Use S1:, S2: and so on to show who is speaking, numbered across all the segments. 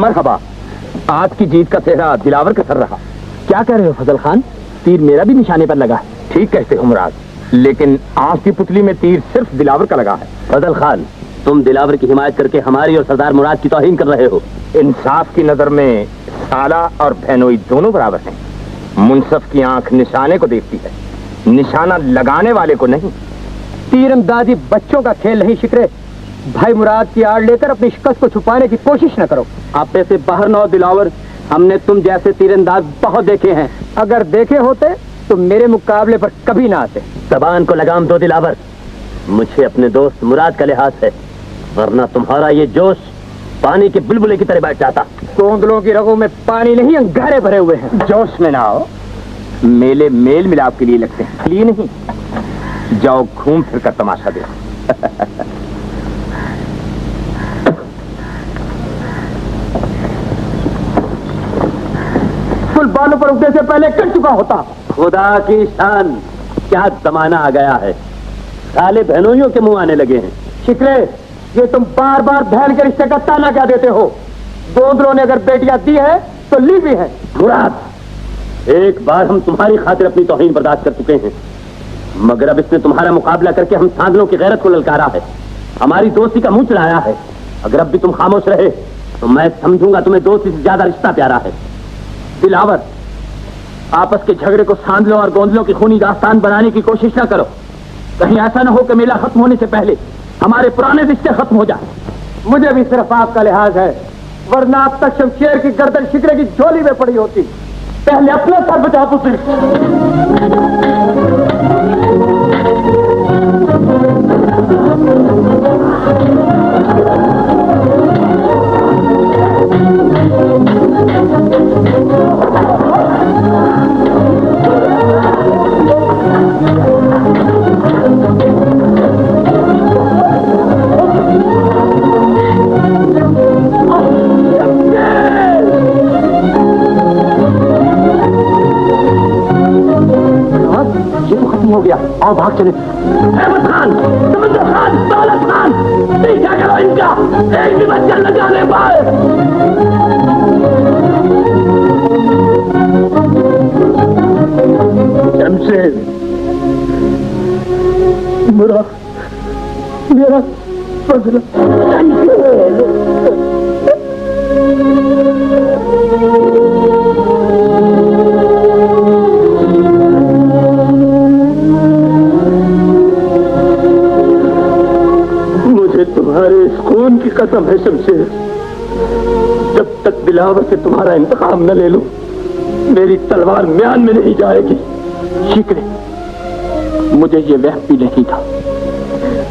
S1: मरहबा। आज की जीत का सेहरा दिलावर का सर रहा। क्या कह रहे हो फजल खान? तीर मेरा भी निशाने पर लगा है। ठीक कहते हो मुराद, लेकिन आंख की पुतली में तीर सिर्फ दिलावर का लगा है। फजल खान, तुम दिलावर की हिमायत करके हमारी और सरदार मुराद की तौहीन कर रहे हो। इंसाफ की नजर में साला और बहनोई दोनों बराबर हैं। मुनसफ की आंख निशाने को देखती है, निशाना लगाने वाले को नहीं। तीरंदाजी बच्चों का खेल नहीं शिकरे। भाई मुराद की आड़ लेकर अपनी शिकस्त को छुपाने की कोशिश न करो। आपे से बाहर न हो दिलावर, हमने तुम जैसे तीरंदाज बहुत देखे हैं। अगर देखे होते तो मेरे मुकाबले पर कभी ना आते। जबान को लगाम दो दिलावर, मुझे अपने दोस्त मुराद का लिहाज है, वरना तुम्हारा ये जोश पानी के बुलबुले की तरह बैठ जाता। गोंदलों की रगों में पानी नहीं, अंगारे भरे हुए हैं। जोश में ना आओ, मेले मेल मिलाप के लिए लगते हैं, लिए नहीं। जाओ घूम फिर कर तमाशा दे। पुल बालों पर उठने से पहले कट चुका होता। खुदा की शान, क्या जमाना आ गया है। साले बहनोइयों के मुंह आने लगे हैं। शिकरे, ये तुम बार बार बहन के रिश्ते का ताना क्या देते हो? गोंदलों ने अगर बेटियां दी है तो ली भी है। मुराद, एक बार हम तुम्हारी खातिर अपनी तौहीन बर्दाश्त कर चुके हैं, मगर अब इसने तुम्हारा मुकाबला करके हम सांदलों की गैरत को ललकारा है, हमारी दोस्ती का मुंह चढ़ाया है। अगर अब भी तुम खामोश रहे तो मैं समझूंगा तुम्हें दोस्ती से ज्यादा रिश्ता प्यारा है। दिलावर, आपस के झगड़े को सांदलों और गोंदलों की खूनी दास्तान बनाने की कोशिश न करो। कहीं ऐसा न हो कि मेला खत्म होने से पहले हमारे पुराने रिश्ते खत्म हो जाए। मुझे भी सिर्फ आपका लिहाज है, वरना अब तक शमशेर की गर्दन शिकरे की झोली में पड़ी होती। पहले अपना सर बचा तो हो गया। और भाग चले। अहमद खान, समंदर खान, दौलत खान, पीछा करो इनका, एक भी बच्चा न जाने पाए। शमशेर, मेरा फजल। तुम्हारे इस खून की कसम है शमशेर, जब तक दिलावर से तुम्हारा इंतकाम न ले लूं, मेरी तलवार म्यान में नहीं जाएगी। शिकरे, मुझे ये वहम भी नहीं था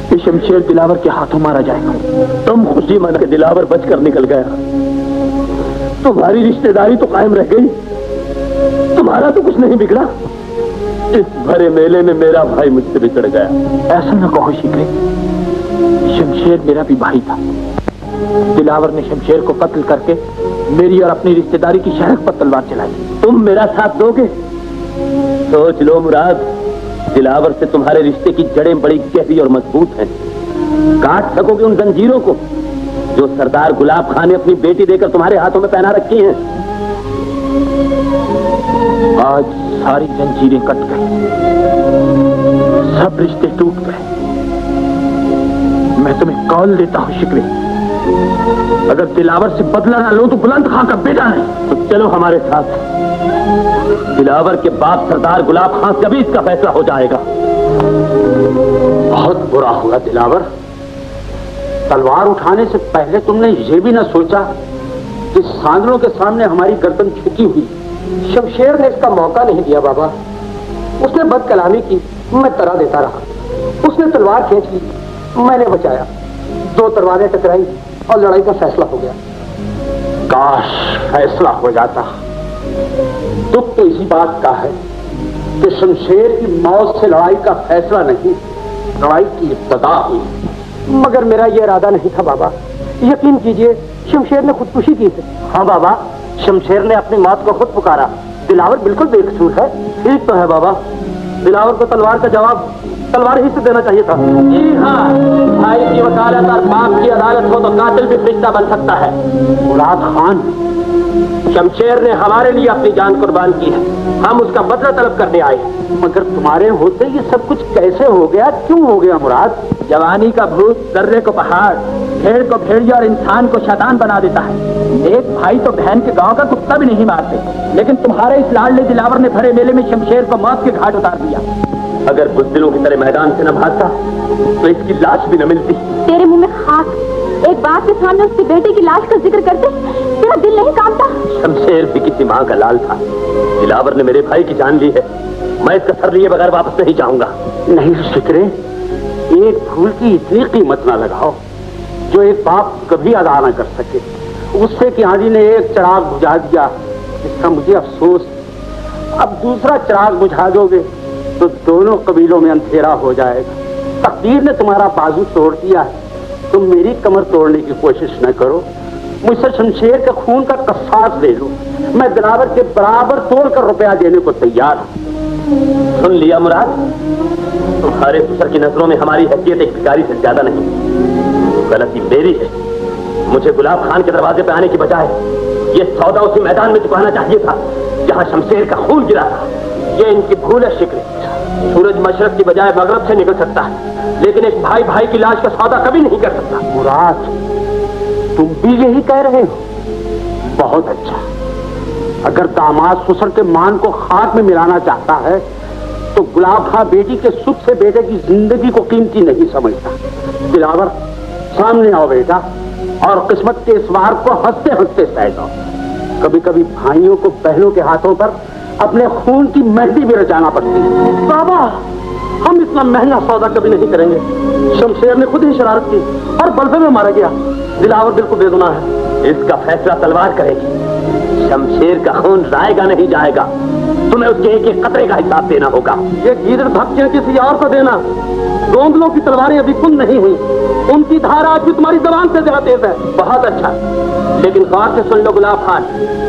S1: कि शमशेर दिलावर के हाथों मारा जाएगा। तुम खुशी मन के दिलावर बचकर निकल गया, तुम्हारी रिश्तेदारी तो कायम रह गई, तुम्हारा तो कुछ नहीं बिगड़ा। इस भरे मेले में मेरा भाई मुझसे बिछड़ गया। ऐसा न कहो शिकरे, शमशेर मेरा भी भाई था। दिलावर ने शमशेर को कत्ल करके मेरी और अपनी रिश्तेदारी की शहर पर तलवार चलाई। तुम मेरा साथ दोगे? सोच लो मुराद, दिलावर से तुम्हारे रिश्ते की जड़ें बड़ी गहरी और मजबूत हैं। काट सकोगे उन जंजीरों को जो सरदार गुलाब खान ने अपनी बेटी देकर तुम्हारे हाथों में पहना रखी हैं? आज सारी जंजीरें कट गई, सब रिश्ते टूट गए। मैं तुम्हें कॉल देता हूं शिकरे, अगर दिलावर से बदला ना लो तो बुलंद खां का बेटा नहीं। तो चलो हमारे साथ। दिलावर के बाप सरदार गुलाब खान से भी इसका फैसला हो जाएगा। बहुत बुरा हुआ दिलावर, तलवार उठाने से पहले तुमने ये भी ना सोचा कि सांदलों के सामने हमारी गर्दन झुकी हुई। शमशेर ने इसका मौका नहीं दिया बाबा, उसने बदकलामी की, मैं तरा देता रहा। उसने तलवार खींच ली, मैंने बचाया। दो तलवारें टकराई और लड़ाई का फैसला हो गया। काश फैसला हो जाता। दुख तो इसी बात का है कि शमशेर की मौत से लड़ाई का फैसला नहीं, लड़ाई की इब्तिदा हुई। मगर मेरा यह इरादा नहीं था बाबा, यकीन कीजिए शमशेर ने खुदकुशी की है। हाँ बाबा, शमशेर ने अपनी मौत को खुद पुकारा। दिलावर बिल्कुल बेकसूर है। ठीक तो है बाबा, दिलावर को तलवार का जवाब
S2: तलवार ही से देना चाहिए था।
S1: जी हाँ, भाई की वकालत और बाप की अदालत हो तो कातिल भी फरिश्ता बन सकता है।
S2: मुराद खान,
S1: शमशेर ने हमारे लिए अपनी जान कुर्बान की है, हम उसका बदला तलब करने आए हैं।
S2: मगर तुम्हारे होते ये सब कुछ कैसे हो गया, क्यों हो गया मुराद?
S1: जवानी का भूत दर्रे को पहाड़, भेड़ को भेड़िया और इंसान को शैतान बना देता है। एक भाई तो बहन के गांव का कुत्ता भी नहीं मारते, लेकिन तुम्हारे इस लाडले दिलावर ने भरे मेले में शमशेर को मौत के घाट उतार दिया। अगर बुज़दिलों की तरह मैदान से न भागता तो इसकी लाश भी न मिलती।
S3: तेरे मुंह में खाक, एक बात के सामने उसकी बेटी की लाश का जिक्र करते तेरा दिल नहीं कांपता?
S1: शमशेर भी किसी माँ का लाल था। दिलावर ने मेरे भाई की जान ली है, मैं इसका सर लिए बगैर वापस नहीं जाऊंगा।
S2: नहीं फिक्रे, एक फूल की इतनी कीमत ना लगाओ जो एक बाप कभी अदा न कर सके। उससे कि आंधी ने एक चिराग बुझा दिया, इसका मुझे अफसोस। अब दूसरा चिराग बुझा दोगे तो दोनों कबीलों में अंधेरा हो जाएगा। तकदीर ने तुम्हारा बाजू तोड़ दिया है, तुम मेरी कमर तोड़ने की कोशिश न करो। मुझसे शमशेर के खून का कसास ले लो, मैं दिलावर के बराबर तोड़कर रुपया देने को तैयार हूँ।
S1: सुन लिया मुराद, तुम्हारे ससुर की नजरों में हमारी हैसियत एक भिखारी से ज्यादा नहीं। गलती मेरी है, मुझे गुलाब खान के दरवाजे पे आने की बजाय ये सौदा उसी मैदान में चुकाना चाहिए था जहां शमशेर का खून गिरा था। ये इनकी भूल है शिक्रे। सूरज मशरक की बजाय मगरब से निकल सकता है, लेकिन एक भाई भाई की लाश का सौदा कभी नहीं कर सकता।
S2: मुराद, तुम भी यही कह रहे हो? बहुत अच्छा। अगर दामाद ससुर के मान को खाक में मिलाना चाहता है तो गुलाब खां बेटी के सुख से बेटे की जिंदगी को कीमती नहीं समझता। दिलावर, सामने आओ बेटा, और किस्मत के इस वार को हंसते हंसते सह जाओ। कभी कभी भाइयों को बहनों के हाथों पर अपने खून की मेहंदी भी रचाना पड़ती है।
S1: बाबा, हम इतना महंगा सौदा कभी नहीं करेंगे। शमशेर ने खुद ही शरारत की और बल्फे में मारा गया। दिलावर बिल्कुल बेगुनाह है। इसका फैसला तलवार करेगी। शमशेर का खून जाएगा नहीं जाएगा, तुम्हें उसके एक एक कतरे का हिसाब देना होगा।
S2: ये गीदड़ धक्के किसी और को देना। गोंदलों की तलवारें अभी कुंद नहीं हुई, उनकी धार आज भी तुम्हारी जबान से ज्यादा तेज है।
S1: बहुत अच्छा, लेकिन गौर से सुन लो गुलाब खान,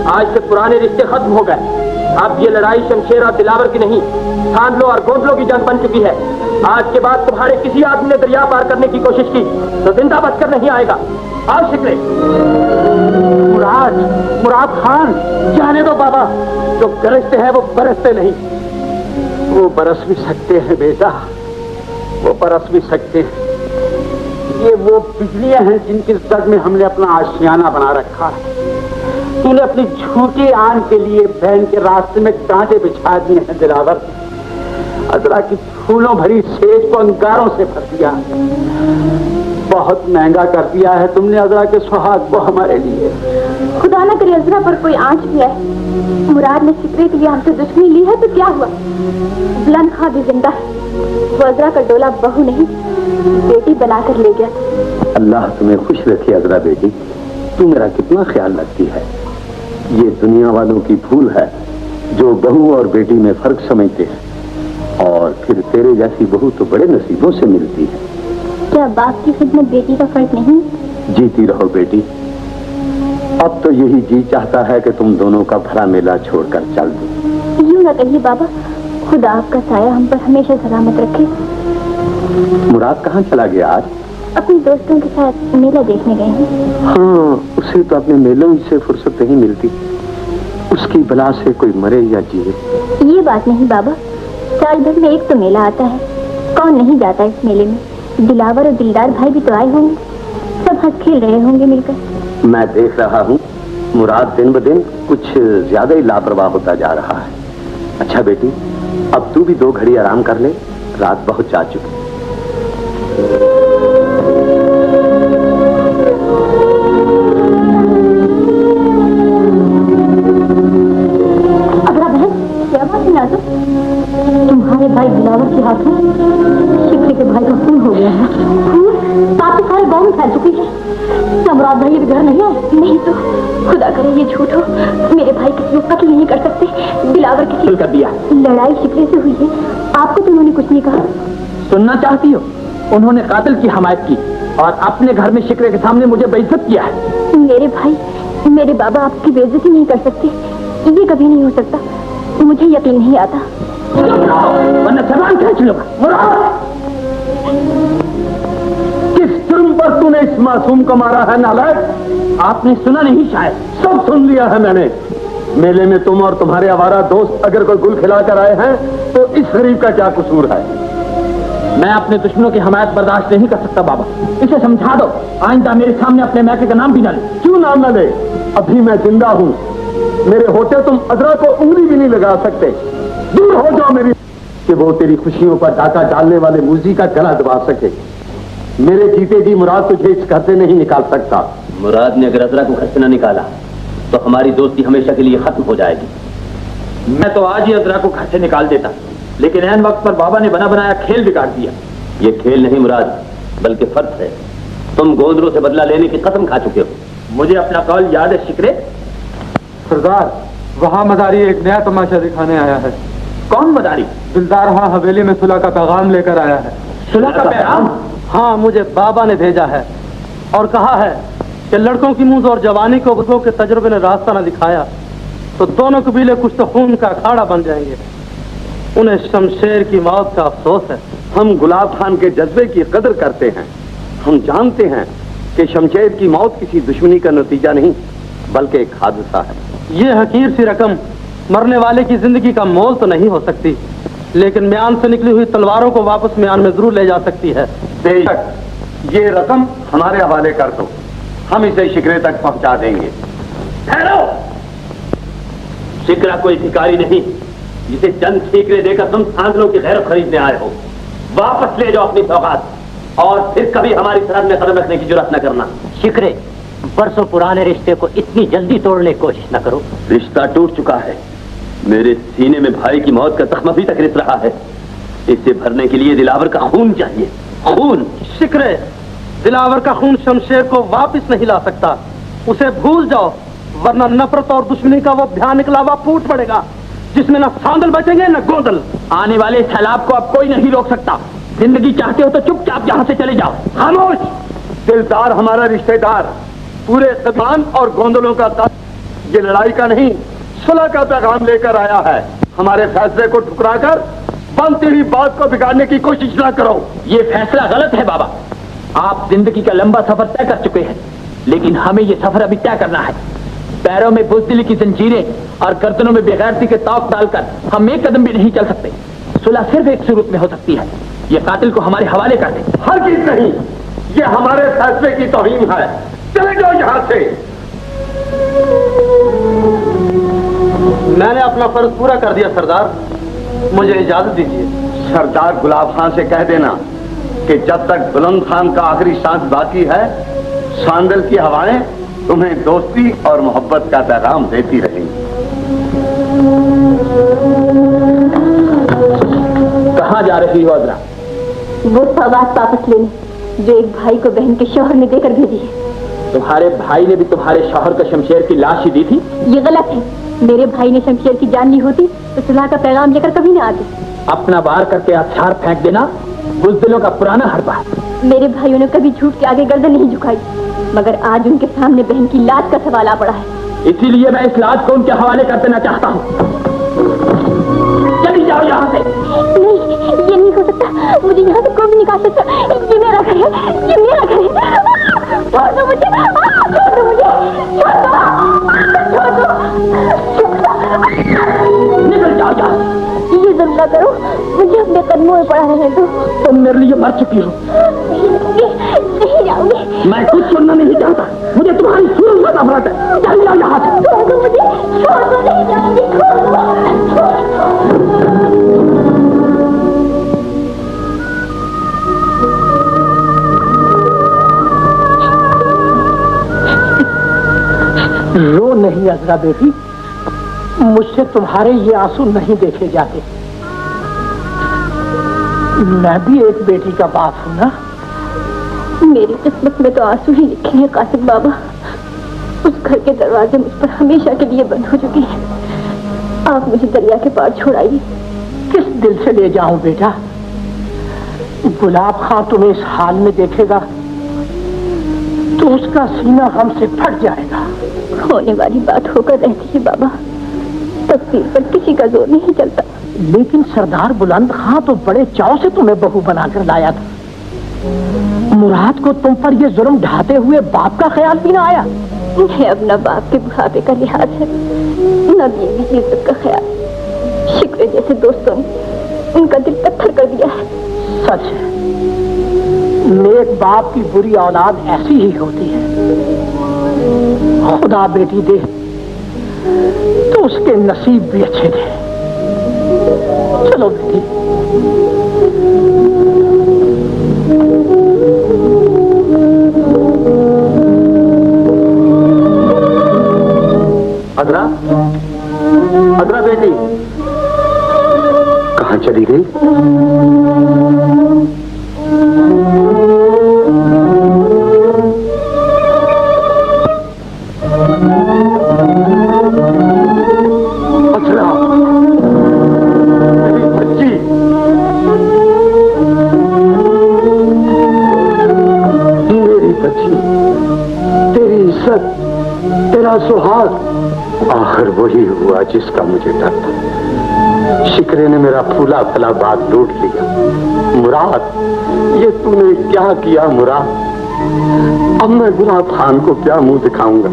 S1: आज से पुराने रिश्ते खत्म हो गए। अब ये लड़ाई शमशेर और दिलावर की नहीं, सांडलो और गोंदलों की जंग बन चुकी है। आज के बाद तुम्हारे किसी आदमी ने दरिया पार करने की कोशिश की तो जिंदा बचकर नहीं आएगा। आओ शिक्रे।
S2: मुराद खान,
S1: जाने दो बाबा, जो गरजते हैं वो बरसते नहीं।
S2: वो बरस भी सकते हैं बेटा, वो बरस भी सकते हैं। ये वो बिजलियां हैं जिनकी जद में हमने अपना आशियाना बना रखा है। तूने अपनी झूठी आन के लिए बहन के रास्ते में कांटे बिछा दिए हैं दिलावर। अजरा की फूलों भरी सेज को अंगारों से भर दिया। बहुत महंगा कर दिया है तुमने अजरा के सुहाग को हमारे लिए।
S3: खुदा न करे अजरा पर कोई आंच भी है। मुराद ने शिकवे के लिए हमसे दुश्मनी ली है तो क्या हुआ? बुलंद खां भी जिंदा है। वो अजरा का डोला बहू नहीं बेटी बनाकर ले गया।
S2: अल्लाह तुम्हें खुश रखे अजरा बेटी, तू मेरा कितना ख्याल रखती है। ये दुनिया वालों की भूल है जो बहू और बेटी में फर्क समझते हैं, और फिर तेरे जैसी बहू तो बड़े नसीबों से मिलती है।
S3: क्या बाप की खिदमत बेटी का फर्क नहीं?
S2: जीती रहो बेटी। अब तो यही जी चाहता है कि तुम दोनों का भला मेला छोड़कर चल दो।
S3: यूं ना कहिए बाबा, खुदा आपका साया हम पर हमेशा सलामत रखे।
S2: मुराद कहाँ चला गया आज?
S3: अपने दोस्तों के साथ मेला देखने गए हैं।
S2: हाँ, उसे तो अपने मेलों से फुर्सत नहीं मिलती। उसकी बला से कोई मरे या जिए।
S3: ये बात नहीं बाबा, साल भर में एक तो मेला आता है, कौन नहीं जाता इस मेले में। दिलावर और दिलदार भाई भी तो आए होंगे, सब हंस खेल रहे होंगे मिलकर।
S2: मैं देख रहा हूँ मुराद दिन ब दिन कुछ ज्यादा ही लापरवाह होता जा रहा है। अच्छा बेटी, अब तू भी 2 घड़ी आराम कर ले, रात बहुत जा चुकी।
S3: अगरा बहन, क्या बात है नाज़ो? तुम्हारे भाई दिलावर के हाथों शिकवे के भाई का खून हो गया है। बात तो सारे गाँव में फैल चुकी है। क्या मुराद भाई घर नहीं आए? नहीं तो खुदा करे ये झूठ हो। मेरे भाई किसी को कत्ल नहीं कर सकते। दिलावर किसी
S1: कर दिया।
S3: लड़ाई शिकवे से हुई है, आपको तो उन्होंने कुछ नहीं कहा।
S1: सुनना चाहती हो? उन्होंने कातिल की हमायत की और अपने घर में शिकवे के सामने मुझे बेइज्जत किया है।
S3: मेरे भाई, मेरे बाबा आपकी बेइज्जती नहीं कर सकते, ये कभी नहीं हो सकता। मुझे यकीन नहीं आता।
S1: वरना जबान खींच लूंगा।
S2: और तूने इस मासूम को मारा है नालायक। आपने सुना नहीं शायद? सब सुन लिया है मैंने। मेले में तुम और तुम्हारे आवारा दोस्त अगर कोई गुल खिलाकर आए हैं तो इस गरीब का क्या कसूर है?
S1: मैं अपने दुश्मनों की हमायत बर्दाश्त नहीं कर सकता बाबा। इसे समझा दो, आइंदा मेरे सामने अपने मैके का नाम भी न ले।
S2: क्यों नाम न ले? अभी मैं जिंदा हूं। मेरे होते तुम अजरा को उंगली भी नहीं लगा सकते। दूर हो जाओ मेरी, कि वो तेरी खुशियों पर डाका डालने वाले मुर्जी का गला दबा सके। मेरे जीते जी मुराद तुझे इस घर से नहीं निकाल सकता।
S1: मुराद ने अगर अजरा को घर से न निकाला तो हमारी दोस्ती हमेशा के लिए खत्म हो जाएगी। मैं तो आज ही अजरा को घर से निकाल देता, लेकिन ऐन वक्त पर बाबा ने बना बनाया खेल बिगाड़ दिया। ये खेल नहीं मुराद, बल्कि फर्ज है। तुम गोंदरों से बदला लेने की कसम खा चुके हो। मुझे अपना कौल याद है शिकरे?
S4: सरदार, वहाँ मदारी एक नया तमाशा दिखाने आया है।
S1: कौन मदारी?
S4: दिलदार वहाँ हवेली में सुलह का पैगाम लेकर आया है।
S1: सुलह का पैगाम?
S4: हाँ, मुझे बाबा ने भेजा है और कहा है कि लड़कों की मुंह और जवानी को बुजुर्गों के तजुर्बे ने रास्ता न दिखाया तो दोनों कबीले कुछ तो खून का अखाड़ा बन जाएंगे। उन्हें शमशेर की मौत का अफसोस है।
S2: हम गुलाब खान के जज्बे की कदर करते हैं। हम जानते हैं कि शमशेर की मौत किसी दुश्मनी का नतीजा नहीं बल्कि एक हादसा है।
S4: ये हकीर सी रकम मरने वाले की जिंदगी का मोल तो नहीं हो सकती, लेकिन म्यान से निकली हुई तलवारों को वापस म्यान में जरूर ले जा सकती है।
S2: बेशक ये रकम हमारे हवाले कर दो, हम इसे शिकरे तक पहुंचा देंगे।
S1: ठहरो, शिकरा कोई भिखारी नहीं जिसे चंद ठीकरे देकर तुम सांगलों की गैरत खरीदने आए हो। वापस ले जाओ अपनी सौगात और फिर कभी हमारी सरहद में कदम रखने की जुर्रत न करना।
S5: शिकरे, बरसों पुराने रिश्ते को इतनी जल्दी तोड़ने की कोशिश न करो।
S1: रिश्ता टूट चुका है। मेरे सीने में भाई की मौत का जख्म अभी तक रिस रहा है। इसे भरने के लिए दिलावर का खून चाहिए। खून?
S4: शिकरे, दिलावर का खून शमशेर को वापस नहीं ला सकता। उसे भूल जाओ, वरना नफरत और दुश्मनी का वो भयानक निकलावा फूट पड़ेगा जिसमें न सांदल बचेंगे न गोंदल।
S1: आने वाले सैलाब को अब कोई नहीं रोक सकता। जिंदगी चाहते हो तो चुपचाप यहाँ से चले जाओ।
S2: खामोश! दिलदार हमारा रिश्तेदार, पूरे कबान और गोंदलों का ये लड़ाई का नहीं सुलह का पैगाम लेकर आया है। हमारे फैसले को ठुकराकर बनती हुई बात को बिगाड़ने की कोशिश न करो।
S1: ये फैसला गलत है बाबा। आप जिंदगी का लंबा सफर तय कर चुके हैं, लेकिन हमें ये सफर अभी तय करना है। पैरों में बुज़दिली की जंजीरें और गर्दनों में बेगैरती के तौक डालकर हम एक कदम भी नहीं चल सकते। सुलह सिर्फ एक सूरत में हो सकती है, ये कातिल को हमारे हवाले कर दे।
S2: हरगिज़ नहीं, ये हमारे फैसले की तौहीन है। चले जाओ यहाँ से।
S4: मैंने अपना फर्ज पूरा कर दिया सरदार, मुझे इजाजत दीजिए।
S2: सरदार गुलाब खान से कह देना कि जब तक बुलंद खान का आखिरी सांस बाकी है, सांदल की हवाएं तुम्हें दोस्ती और मोहब्बत का पैगाम देती रहेंगी।
S1: कहाँ जा रही हो अजरा?
S3: वो सौगात वापस लेने जो एक भाई को बहन के शौहर ने देकर भेजी है।
S1: तुम्हारे भाई ने भी तुम्हारे शौहर को शमशेर की लाश ही दी थी?
S3: ये गलत है। मेरे भाई ने शमशेर की जान ली होती तो सुलह का पैगाम लेकर कभी न आते।
S1: अपना वार करके हथियार फेंक देना बुज़दिलों का पुराना हरबा है।
S3: मेरे भाइयों ने कभी झूठ के आगे गर्दन नहीं झुकाई, मगर आज उनके सामने बहन की लाज का सवाल आ पड़ा है।
S1: इसीलिए मैं इस लाज को उनके हवाले कर देना चाहता हूँ। चली जाओ यहाँ से।
S3: नहीं, ये नहीं हो सकता। मुझे यहाँ से कोई भी निकाल सकता। ये मेरा घर है, ये मेरा घर है। छोड़ दो मुझे, छोड़ दो मुझे, छोड़ दो।
S1: निकल जाओ यहाँ।
S3: ये जरूर ना करो, मुझे अपने कदमों में पड़ा रहने दो।
S1: तुम मेरे लिए मर चुकी हो।
S3: नहीं जाऊंगी।
S1: मैं कुछ सुनना नहीं चाहता। मुझे तुम्हारी सूरत का नफरत है। चल जाओ यहाँ से।
S3: छोड़ दो मुझे, छोड़ दो। नहीं जाऊंगी, छोड़ दो।
S5: रो नहीं अजरा बेटी, मुझसे तुम्हारे ये आंसू नहीं देखे जाते। मैं भी एक बेटी का बाप हूं ना।
S3: मेरी किस्मत में तो आंसू ही लिखे हैं कासिम बाबा। उस घर के दरवाजे मुझ पर हमेशा के लिए बंद हो चुके हैं। आप मुझे दरिया के पार छोड़ाइए।
S5: किस दिल से ले जाऊं बेटा? गुलाब खां तुम्हें इस हाल में देखेगा तो उसका सीना हमसे फट जाएगा।
S3: होने वाली बात होकर रहती है बाबा, तकदीर पर किसी का जोर नहीं चलता।
S5: लेकिन सरदार बुलंद खां तो बड़े चाव से तुम्हें बहू बनाकर लाया था। मुराद को तुम पर ये जुर्म ढाते हुए बाप का ख्याल भी ना आया?
S3: मुझे अब न बाप के बुढ़ापे का लिहाज है, न बीवी की इज्जत का ख्याल। शिकवे जैसे दोस्तों ने उनका दिल पत्थर कर दिया है।
S5: सच है, नेक बाप की बुरी औलाद ऐसी ही होती है। खुदा बेटी दे तो उसके नसीब भी अच्छे थे। चलो बेटी।
S2: अदरा, अदरा बेटी कहाँ चली गई? अदरा, मेरी बच्ची, मेरी बच्ची, तेरी इज्जत, तेरा सुहाग आखिर वही हुआ जिसका मुझे डर था। शिकरे ने मेरा फूला फला बात लूट लिया। मुराद, ये तूने क्या किया मुराद? अब मैं गुलाब खान को क्या मुंह दिखाऊंगा?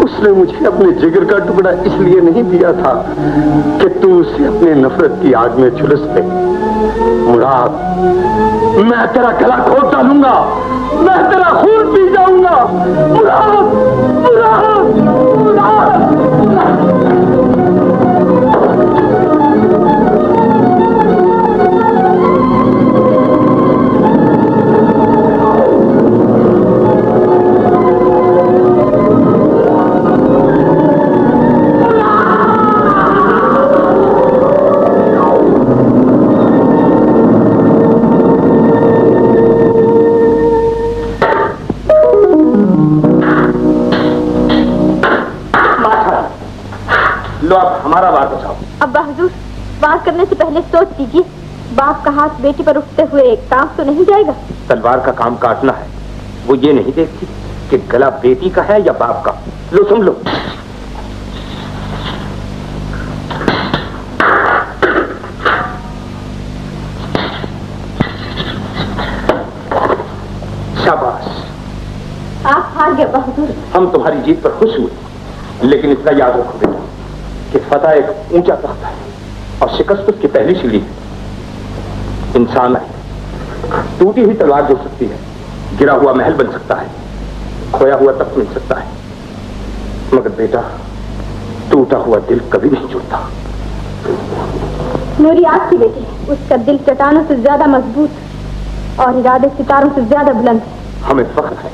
S2: उसने मुझे अपने जिगर का टुकड़ा इसलिए नहीं दिया था कि तू उसे अपने नफरत की आग में झुलस दे। मुराद, मैं तेरा गला घोट डालूंगा, मैं तेरा खून पी जाऊंगा। मुराद, मुराद, मुराद।
S1: लो आप हमारा वार बचाओ।
S3: अब्बा हुजूर, वार करने से पहले सोच लीजिए, बाप का हाथ बेटी पर उठते हुए एक काम तो नहीं जाएगा।
S1: तलवार का काम काटना है, वो ये नहीं देखती कि गला बेटी का है या बाप का। लो सुन लो। शाबाश,
S3: आप हार गए अब्बा हुजूर।
S1: हम तुम्हारी जीत पर खुश हुए, लेकिन इतना याद रखो बेटा कि फतह एक ऊंचा तख्त है और शिकस्त उसकी पहली सीढ़ी है। इंसान है, टूटी हुई तलवार जुड़ सकती है, गिरा हुआ महल बन सकता है, खोया हुआ तख्त मिल सकता है, मगर बेटा टूटा हुआ दिल कभी नहीं जुड़ता।
S3: मेरी आग की बेटी, उसका दिल चट्टानों से ज्यादा मजबूत और इरादे सितारों से ज्यादा बुलंद है।
S1: हमें फख्र है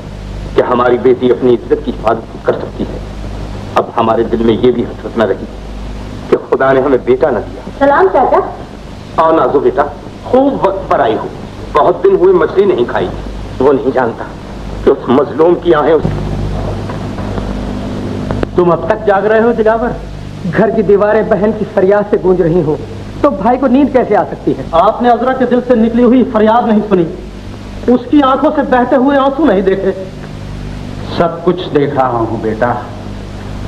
S1: कि हमारी बेटी अपनी इज्जत की हिफाजत कर सकती है। अब हमारे दिल में ये भी हसरत न रही कि खुदा ने हमें बेटा न दिया।
S3: सलाम चाचा।
S1: आओ नाजो बेटा, खूब वक्त पर आई हो, बहुत दिन हुए मछली नहीं खाई। वो नहीं जानता कि उस मजलूम की आहें
S5: तुम अब तक जाग रहे हो दिलावर? घर की दीवारें बहन की फरियाद से गूंज रही हो, तो भाई को नींद कैसे आ सकती है?
S4: आपने अजरा के दिल से निकली हुई फरियाद नहीं सुनी, उसकी आंखों से बहते हुए आंसू नहीं देखे।
S2: सब कुछ देख रहा हूं बेटा।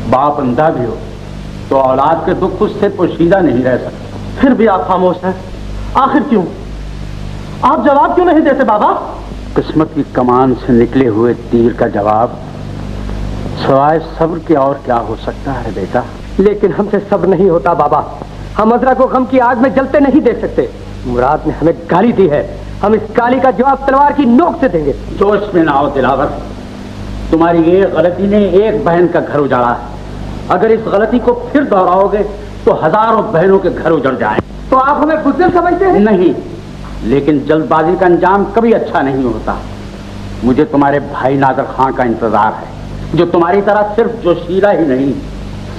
S2: बाप अंधा भी हो तो औलाद के दुख उससे पोशीदा नहीं रह सकता।
S4: फिर भी आप खामोश हैं, आखिर क्यों? आप जवाब क्यों नहीं देते बाबा?
S2: किस्मत की कमान से निकले हुए तीर का जवाब सवाए सब्र के और क्या हो सकता है बेटा?
S5: लेकिन हमसे सब्र नहीं होता बाबा। हम अजरा को गम की आग में जलते नहीं देख सकते। मुराद ने हमें गाली दी है, हम इस गाली का जवाब तलवार की नोक से देंगे।
S2: जोश में ना आओ दिलावर, तुम्हारी एक गलती ने एक बहन का घर उजाड़ा है। अगर इस गलती को फिर दोहराओगे तो हजारों बहनों के घर उजड़ जाएं।
S5: तो आप हमें बुज़दिल समझते हैं?
S2: नहीं, लेकिन जल्दबाजी का अंजाम कभी अच्छा नहीं होता। मुझे तुम्हारे भाई नादर खां का इंतजार है, जो तुम्हारी तरह सिर्फ जोशीला ही नहीं,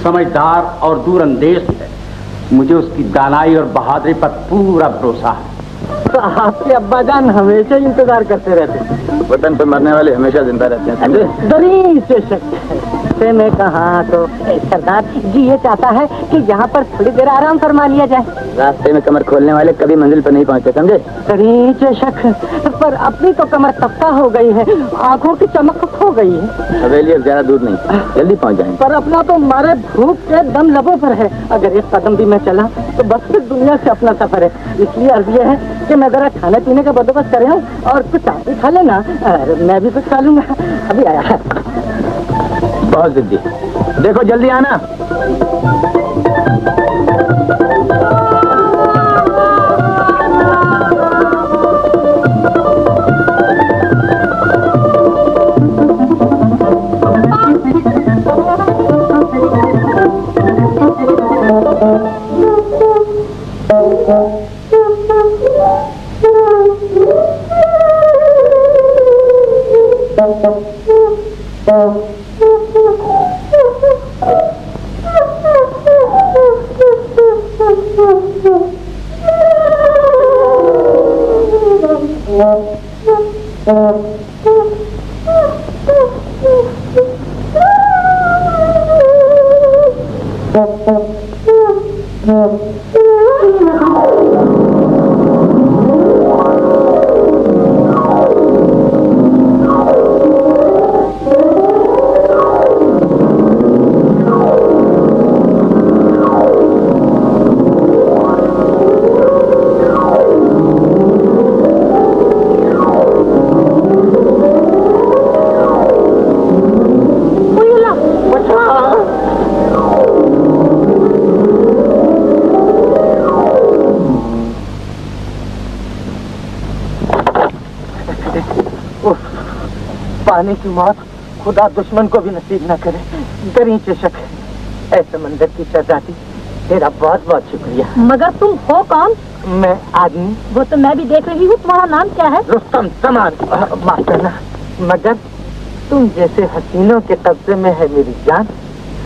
S2: समझदार और दूरअंदेश है। मुझे उसकी दानाई और बहादुरी पर पूरा भरोसा है।
S5: तो आपके अब्बा जान हमेशा इंतजार करते रहते हैं।
S1: वतन पे मरने वाले हमेशा जिंदा रहते हैं।
S5: दरी से शक है। रास्ते में कहाँ तो सरदार जी ये चाहता है कि यहाँ पर थोड़ी देर आराम फरमा लिया जाए।
S1: रास्ते में कमर खोलने वाले कभी मंजिल पर नहीं पहुंचते, समझे?
S5: अरे शक, पर अपनी तो कमर तपता हो गई है, आंखों की चमक खो गई है।
S1: हवेली अब ज्यादा दूर नहीं, जल्दी पहुंच जाएंगे।
S5: पर अपना तो मारे भूख के दम लबों पर है, अगर एक कदम भी मैं चला तो बस फिर दुनिया से अपना सफर है। इसलिए अर्ज ये है कि मैं जरा खाने पीने का बंदोबस्त कर रहा हूँ और कुछ आप भी खा लेना, मैं भी कुछ खा लूंगा। अभी आया है।
S1: बहुत जिद्दी, देखो जल्दी आना।
S5: पानी की मौत खुदा दुश्मन को भी नसीब न करे। गरीब चेशक, ऐसे मंदिर की शहजादी, तेरा बहुत बहुत शुक्रिया।
S3: मगर तुम हो कौन?
S5: मैं आदमी।
S3: वो तो मैं भी देख रही हूँ। तुम्हारा नाम क्या है?
S5: रुस्तम समान। माफ करना, मगर तुम जैसे हसीनों के कब्जे में है मेरी जान।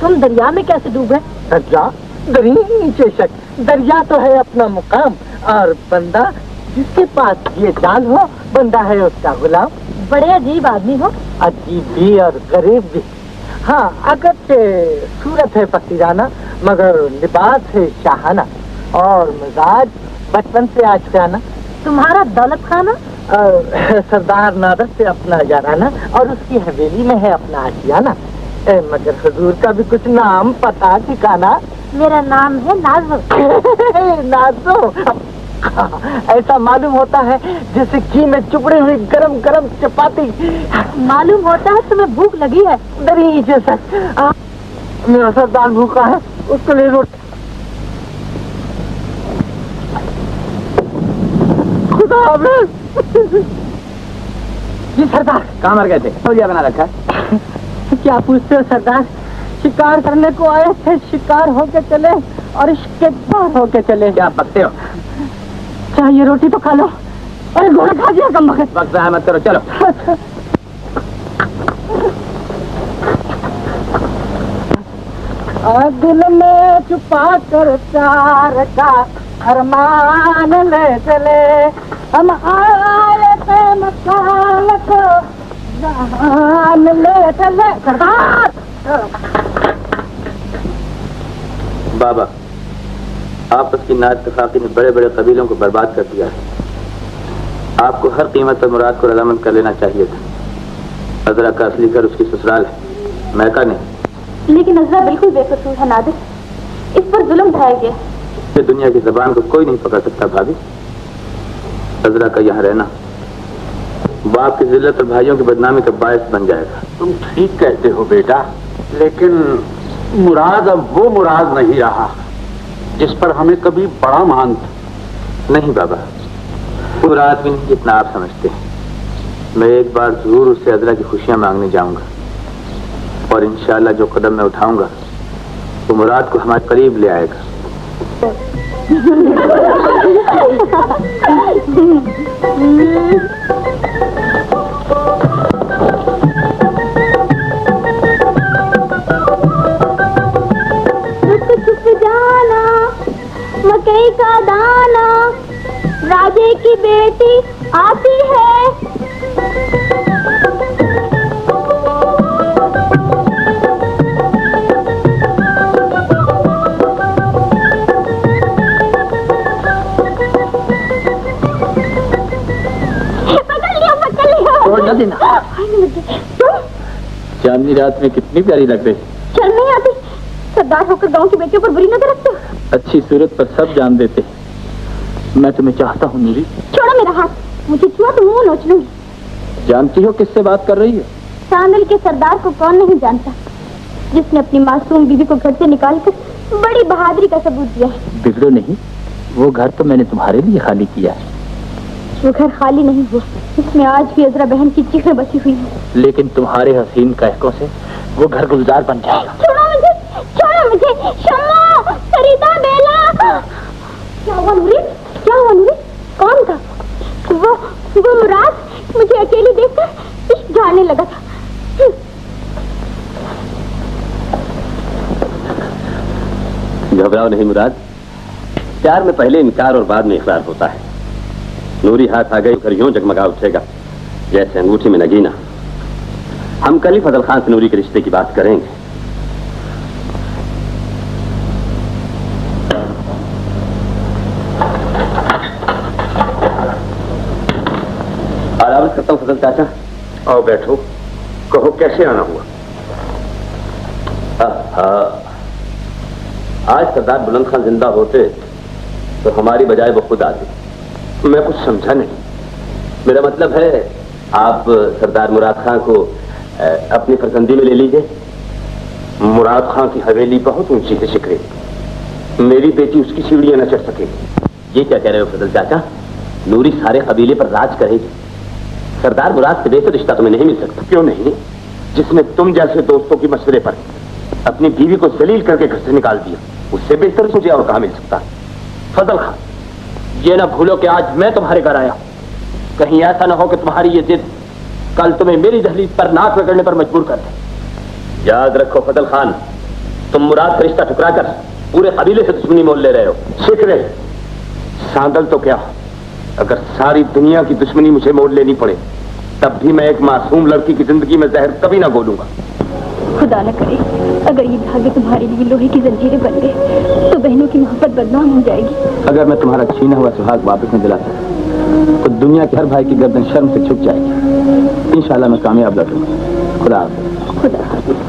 S3: तुम दरिया में कैसे डूबे?
S5: दरिया? गरीब चेशक, दरिया तो है अपना मुकाम, और बंदा जिसके पास ये जान हो, बंदा है उसका गुलाम।
S3: बड़े अजीब आदमी हो।
S5: अजीब भी और गरीब भी। हाँ, अगर सूरत है फकीराना, मगर लिबास है शाहाना, और मिजाज बचपन से आशिकाना।
S3: तुम्हारा दौलत खाना?
S5: सरदार नादर से अपना याराना, और उसकी हवेली में है अपना आशियाना। मगर हुजूर का भी कुछ नाम पता ठिकाना?
S3: मेरा नाम है नाजो।
S5: नाजो? ऐसा मालूम होता है जैसे घी में चुपड़ी हुई गरम गरम चपाती।
S3: मालूम होता है तुम्हें भूख लगी है।
S5: दरी जैसा मेरा सरदार भूखा है, उसको ले रोटी। खुदा हाफिज। जी सरदार।
S1: कहाँ मर गए थे? तौलिया बना रखा।
S5: क्या पूछते हो सरदार? शिकार करने को आए थे, शिकार होके चले और इसके पार होके चले।
S1: क्या पकते हो?
S5: चाहिए रोटी तो खा लो। अरे घोड़ा खा दिया कम वक्त।
S1: वक्त ज़ाया मत करो, चलो।
S5: दिल में छुपा कर प्यार का अरमान ले चले, हम आए थे मकान को जहान ले चले। सरदार!
S1: बाबा, आपस की नाइत्तेफाकी ने बड़े बड़े कबीलों को बर्बाद कर दिया है। आपको हर कीमत पर मुराद को रजामंद कर लेना चाहिए था। अजरा का असली घर उसकी ससुराल है, मैका नहीं।
S3: लेकिन अजरा बिल्कुल बेकसूर है नादिर, इस पर जुल्म ढाया गया।
S1: ये दुनिया की जबान को कोई नहीं पकड़ सकता भाभी। अजरा का यहाँ रहना बाप की जिल्लत और भाइयों की बदनामी का बायस बन जाएगा।
S2: तुम ठीक कहते हो बेटा, लेकिन मुराद अब वो मुराद नहीं रहा जिस पर हमें कभी बड़ा मान था।
S1: नहीं बाबा, मुराद भी नहीं जितना आप समझते हैं। मैं एक बार जरूर उससे अजरा की खुशियां मांगने जाऊंगा, और इंशाल्लाह जो कदम मैं उठाऊंगा वो मुराद को हमारे करीब ले आएगा।
S3: जाना मकई का दाना, राजे की बेटी आती है।
S5: लेना।
S3: तुम
S1: चांदनी रात में कितनी प्यारी लग रही।
S3: शर्म नहीं आती? सरदार होकर गांव की बेटियों पर बुरी नजर रखते हो।
S1: अच्छी सूरत पर सब जान देते। मैं तुम्हें चाहता हूँ नूरी।
S3: छोड़ो मेरा हाथ, मुझे छुआ तो मुंह नोच लूंगी।
S1: जानती हो किससे बात कर रही है?
S3: सांदल के सरदार को कौन नहीं जानता, जिसने अपनी मासूम बीवी को घर से निकालकर बड़ी बहादुरी का सबूत दिया है।
S1: बिगड़ो नहीं, वो घर तो मैंने तुम्हारे लिए खाली किया है।
S3: वो घर खाली नहीं हुआ, इसमें आज भी अजरा बहन की चीखें बसी हुई है।
S1: लेकिन तुम्हारे हसीन कहकों से वो घर गुलजार बन जाएगा।
S3: छोड़ो मुझे, छोड़ो मुझे। शम्मा, फरीदा, बेला। क्या हुआ नूरी? क्या हुआ नूरी? कौन था वो मुराद? मुझे अकेली देखकर इश्क झाड़ने लगा था।
S2: घबराओ नहीं मुराद, प्यार में पहले इनकार और बाद में इकरार होता है। नूरी हाथ आ गई, घर यूं जगमगा उठेगा जैसे अंगूठी में नगीना। हम कल ही फजल खान से नूरी के रिश्ते की बात करेंगे। आराम करता हूँ फजल चाचा। आओ बैठो, कहो कैसे आना हुआ? आज सरदार बुलंद खान जिंदा होते तो हमारी बजाय वो खुद आते। मैं कुछ समझा नहीं। मेरा मतलब है आप सरदार मुराद खान को अपनी फरजंदी में ले लीजिए। मुराद खान की हवेली बहुत ऊंची है शिखरे, मेरी बेटी उसकी सीढ़ियां न चढ़ सकेगी। ये क्या कह रहे हो फजल चाचा? नूरी सारे कबीले पर राज करेगी। सरदार मुराद से बेहतर रिश्ता तुम्हें नहीं मिल सकता। क्यों नहीं? जिसने तुम जैसे दोस्तों की मशवरे पर अपनी बीवी को जलील करके घर से निकाल दिया, उससे बेहतर मुझे और कहां मिल सकता?
S1: फजल खान, ये ना भूलो कि आज मैं तुम्हारे घर आया। कहीं ऐसा ना हो कि तुम्हारी ये जिद कल तुम्हें मेरी दहलीज पर नाक रगड़ने पर मजबूर कर दे।
S2: याद रखो फजल खान, तुम मुराद का रिश्ता ठुकराकर पूरे कबीले से दुश्मनी मोल ले रहे हो। शिखरे, सांदल तो क्या, अगर सारी दुनिया की दुश्मनी मुझे मोल लेनी पड़े तब भी मैं एक मासूम लड़की की जिंदगी में जहर कभी ना घोलूंगा।
S3: खुदा न करे अगर ये धागे तुम्हारे लिए लोहे की जंजीरें बन गए तो बहनों की मोहब्बत बदनाम हो जाएगी।
S1: अगर मैं तुम्हारा छीना हुआ सुहाग वापस नहीं दिला सका तो दुनिया के हर भाई की गर्दन शर्म से झुक जाएगी। इंशाल्लाह मैं कामयाब लड़ूंगा। खुदा हाफिज़।
S3: खुदा हाफिज़।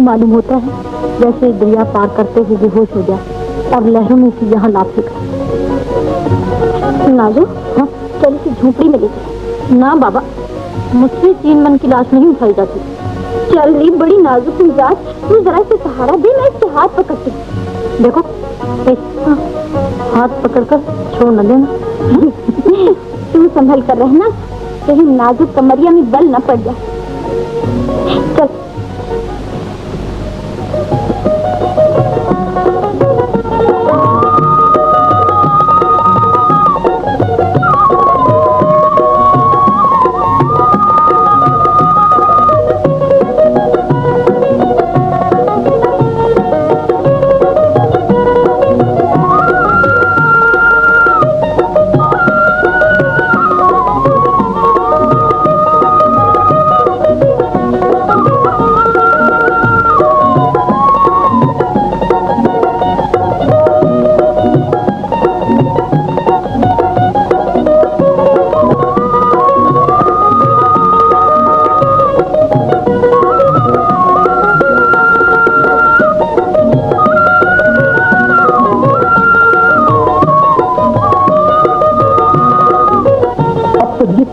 S3: मालूम होता है जैसे दरिया पार करते हुए बेहोश हो जाए और लहरों में से यहाँ लाभ फेंका। नाजो, हाँ चल इसे झोपड़ी में लेते। ना बाबा, मुझसे 3 मन की लाश नहीं उठाई जाती। चल रही बड़ी नाजुक मिजाज, तू जरा से सहारा दे, मैं इसके हाथ पकड़ती हूँ। देखो हाँ, हाथ पकड़कर छोड़ न देना। तू संभल कर रहना, कहीं नाजुक कमरिया में बल न पड़ जाए। चल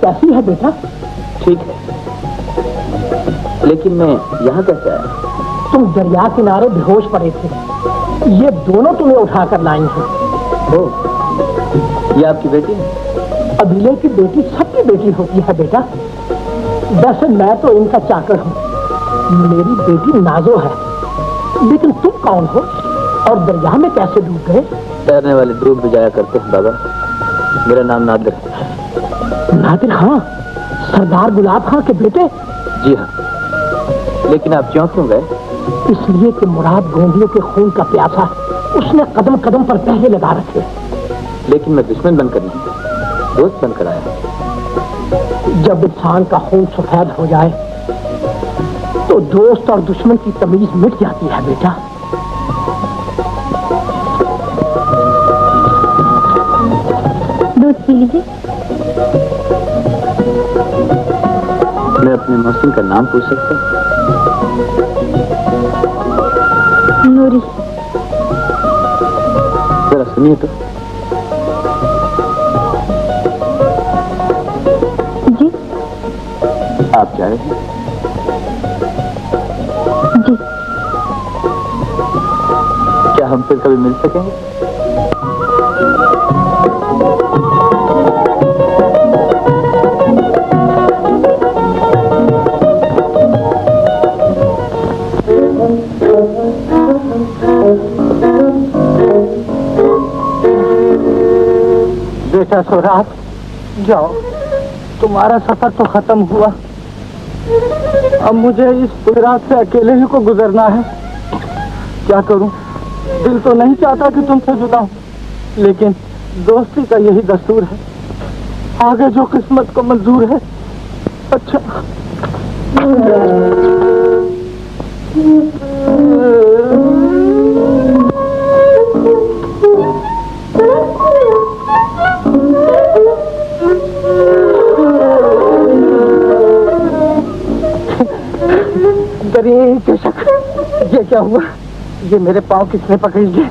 S5: कैसी है बेटा?
S1: ठीक है, लेकिन मैं यहाँ कैसे आया?
S5: तुम दरिया किनारे बेहोश पड़े थे, ये दोनों तुम्हें उठाकर लाई हैं।
S1: ओह, ये आपकी बेटी है?
S5: अभिले की बेटी सबकी बेटी होती है बेटा। दरअसल मैं तो इनका चाकर हूँ, मेरी बेटी नाजो है। लेकिन तुम कौन हो और दरिया में कैसे डूब गए?
S1: तैरने वाले डूब भी जाया करते हैं दादा। मेरा नाम नादिर है।
S5: नादिर खां, सरदार गुलाब खां के बेटे?
S1: जी हाँ, लेकिन आप क्यों गए?
S5: इसलिए कि मुराद गोंदियों के खून का प्यासा, उसने कदम कदम पर पहरे लगा रखे।
S1: लेकिन मैं दुश्मन बनकर नहीं, दोस्त बनकर आया।
S5: जब इंसान का खून सफेद हो जाए तो दोस्त और दुश्मन की तमीज मिट जाती है बेटा।
S3: दूध पी लीजिए।
S1: मैं अपने मौसम का नाम पूछ सकता हूँ?
S3: नूरी।
S1: जरा सुनिए तो।
S3: जी।
S1: आप जा रहे हैं?
S3: जी।
S1: क्या हम फिर कभी मिल सकेंगे?
S5: बेटा सोराब, जाओ, तुम्हारा सफर तो खत्म हुआ। अब मुझे इस रात से अकेले ही को गुजरना है। क्या करूं? दिल तो नहीं चाहता कि तुमसे जुदा हूं, लेकिन दोस्ती का यही दस्तूर है। आगे जो किस्मत को मंजूर है। अच्छा ये क्या हुआ? ये मेरे पाँव किसने पकड़ लिए?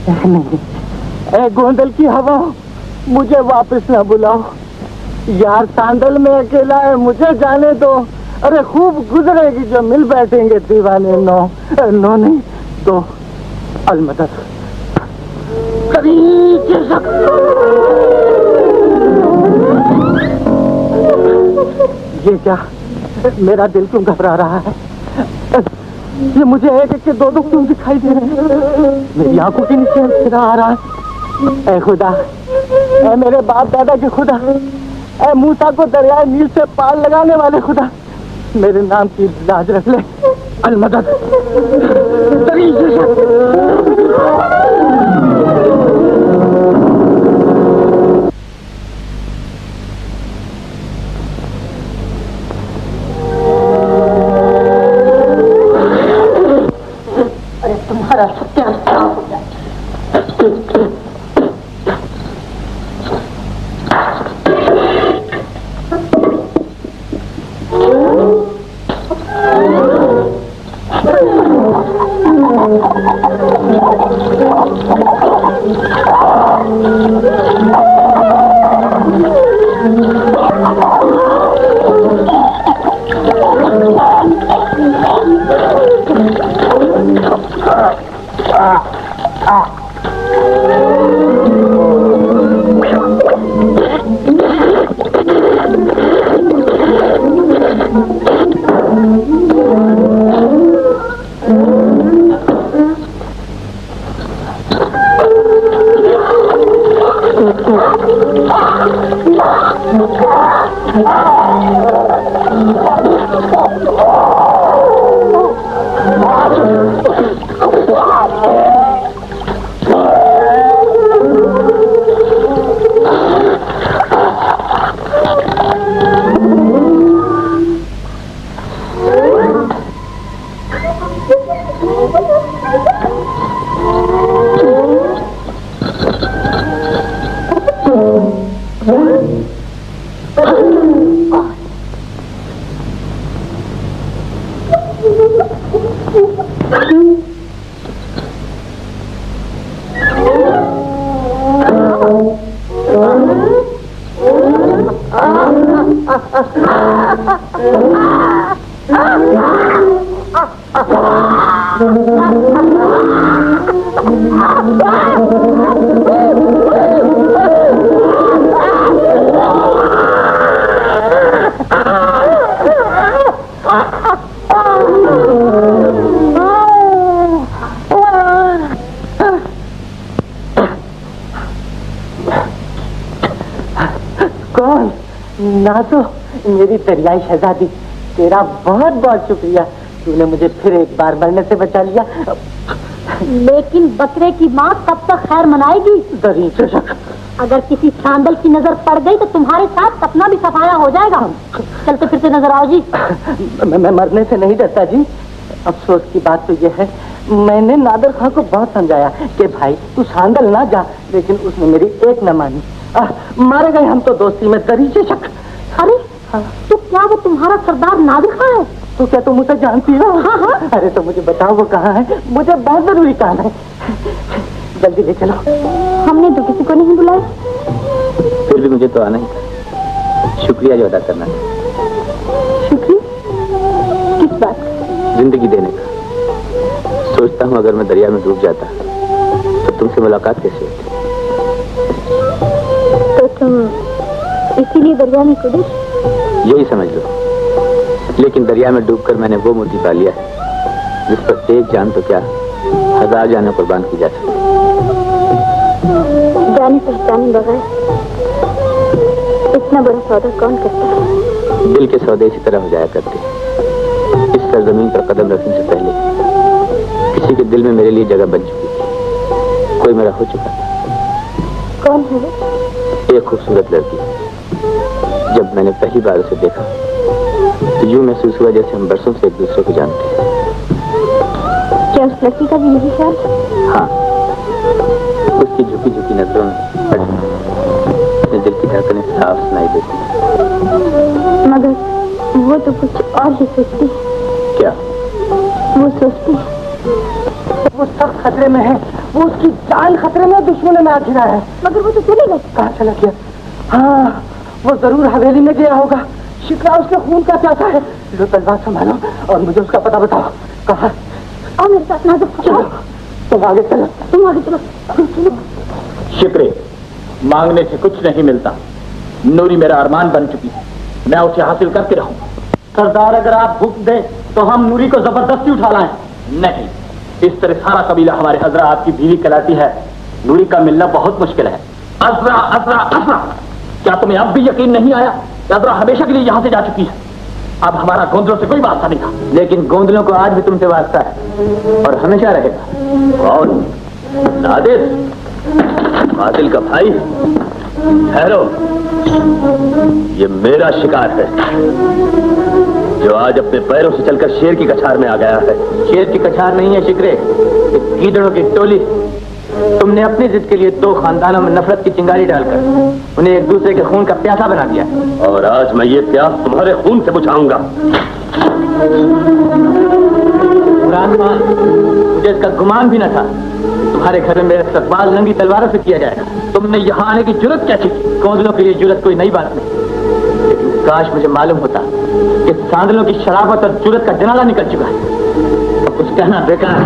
S5: नहीं, ए गोंदल की हवा, मुझे वापस ना बुलाओ यार। सांदल में अकेला है, मुझे जाने दो। अरे खूब गुजरेगी जो मिल बैठेंगे दीवाने। नो नो नहीं तो अलमदद। ये क्या? मेरा दिल क्यों घबरा रहा है? ये मुझे एक एक के दो क्यों दिखाई दे रहे हैं? मेरी आंखों के नीचे अंधेरा आ रहा है। ऐ खुदा, ऐ मेरे बाप दादा के खुदा, ऐ मूसा को दरियाए नील से पार लगाने वाले खुदा, मेरे नाम की लाज रख ले। अलमदद। तुम्हारा सत्यानाश हो जाए। कौन? ना तो मेरी दरियाई शहजादी, तेरा बहुत बहुत शुक्रिया, तूने मुझे फिर एक बार मरने से बचा लिया।
S3: लेकिन बकरे की माँ कब तक खैर मनाएगी?
S5: दरिया,
S3: अगर किसी सांडल की नजर पड़ गई तो तुम्हारे साथ सपना भी सफाया हो जाएगा। चलते फिरते नजर आओ जी।
S5: मैं मरने से नहीं डरता जी। अफसोस की बात तो यह है, मैंने नादर खां को बहुत समझाया कि भाई तू सांडल ना जा, लेकिन उसने मेरी एक न मानी। मारे गए हम तो दोस्ती में, दरी से शक।
S3: अरे तो क्या वो तुम्हारा सरदार नादिर खां है?
S5: तो क्या तुम उसे जानती हो?
S3: हाँ हाँ।
S5: अरे तो मुझे बताओ वो कहाँ है, मुझे बहुत जरूरी काम है। जल्दी ले चलो।
S3: हमने तो किसी को नहीं बुलाया।
S1: फिर भी मुझे तो आना ही था, शुक्रिया जो अदा करना था।
S3: शुक्रिया किस बात?
S1: जिंदगी देने का। सोचता हूँ अगर मैं दरिया में डूब जाता तो तुमसे मुलाकात कैसे होती?
S3: तो तुम इसीलिए दरिया में कूदे?
S1: यही समझ लो। लेकिन दरिया में डूबकर मैंने वो मोती पा लिया है जिस पर एक जान तो क्या 1000 जानें कुर्बान की जा सकती।
S3: जाने पहचाने बगैर इतना बड़ा सौदा कौन करता है?
S1: दिल के सौदे इसी तरह हो जाया करते हैं। इस सरजमीन पर कदम रखने से पहले किसी के दिल में मेरे लिए जगह बन चुकी थी। कोई मेरा हो चुका था।
S3: कौन है वो?
S1: एक खूबसूरत लड़की। जब मैंने पहली बार उसे देखा तो यूं महसूस हुआ जैसे हम बरसों से एक दूसरे को जानते हैं।
S3: क्या उस लड़की का भी यही ख्याल?
S1: हाँ, उसकी झुकी झुकी नजरों में अपने दिल की धड़कनें साफ सुनाई देती हैं।
S3: मगर वो तो कुछ और ही सोचती है।
S1: क्या?
S3: वो सोचती है
S5: वो सब खतरे में है, वो उसकी जान खतरे में, दुश्मन में आ घिरा है।
S3: मगर वो तो चले गए।
S5: कहाँ चला गया? हाँ, वो जरूर हवेली में गया होगा। शिकरा उसके खून का प्यासा है। लो तलवार संभालो और मुझे उसका पता बताओ। कहाँ?
S3: और मेरे साथ ना तो
S5: चलो, तुम आगे चलो।
S3: तुम आगे चलो।
S1: शिकरे मांगने से कुछ नहीं मिलता। नूरी मेरा अरमान बन चुकी है, मैं उसे हासिल करके रहूंगा।
S4: सरदार अगर आप हुक्म दें तो हम नूरी को जबरदस्ती उठा लाएं।
S1: नहीं, इस तरह सारा कबीला हमारे हजरा आपकी बीवी कहलाती है। नूरी का मिलना बहुत मुश्किल है। अजरा अजरा अजरा, क्या तुम्हें अब भी यकीन नहीं आया? अजरा हमेशा के लिए यहाँ से जा चुकी है। अब हमारा गोंदलों से कोई वास्ता नहीं था। लेकिन गोंदलों को आज भी तुमसे वास्ता है और हमेशा रहेगा। कौन? नादिर, कातिल का भाई? ठहरो, ये मेरा शिकार है जो आज अपने पैरों से चलकर शेर की कछार में आ गया है। शेर की कछार नहीं है शिकरे, कीड़ों की टोली। तुमने अपनी जिद के लिए 2 खानदानों में नफरत की चिंगारी डालकर उन्हें एक दूसरे के खून का प्यासा बना दिया, और आज मैं ये प्यास तुम्हारे खून से बुझाऊंगा। इमरान खान, मुझे इसका गुमान भी न था तुम्हारे घर में मेरा इस्तकबाल नंगी तलवारों से किया जाएगा। तुमने यहाँ आने की जुर्रत क्या की? गोंदलों के लिए जुर्रत कोई नई बात नहीं, लेकिन काश मुझे मालूम होता कि सांडलों की शराबत और जुर्रत का जनाला निकल चुका है। अब कुछ कहना बेकार है।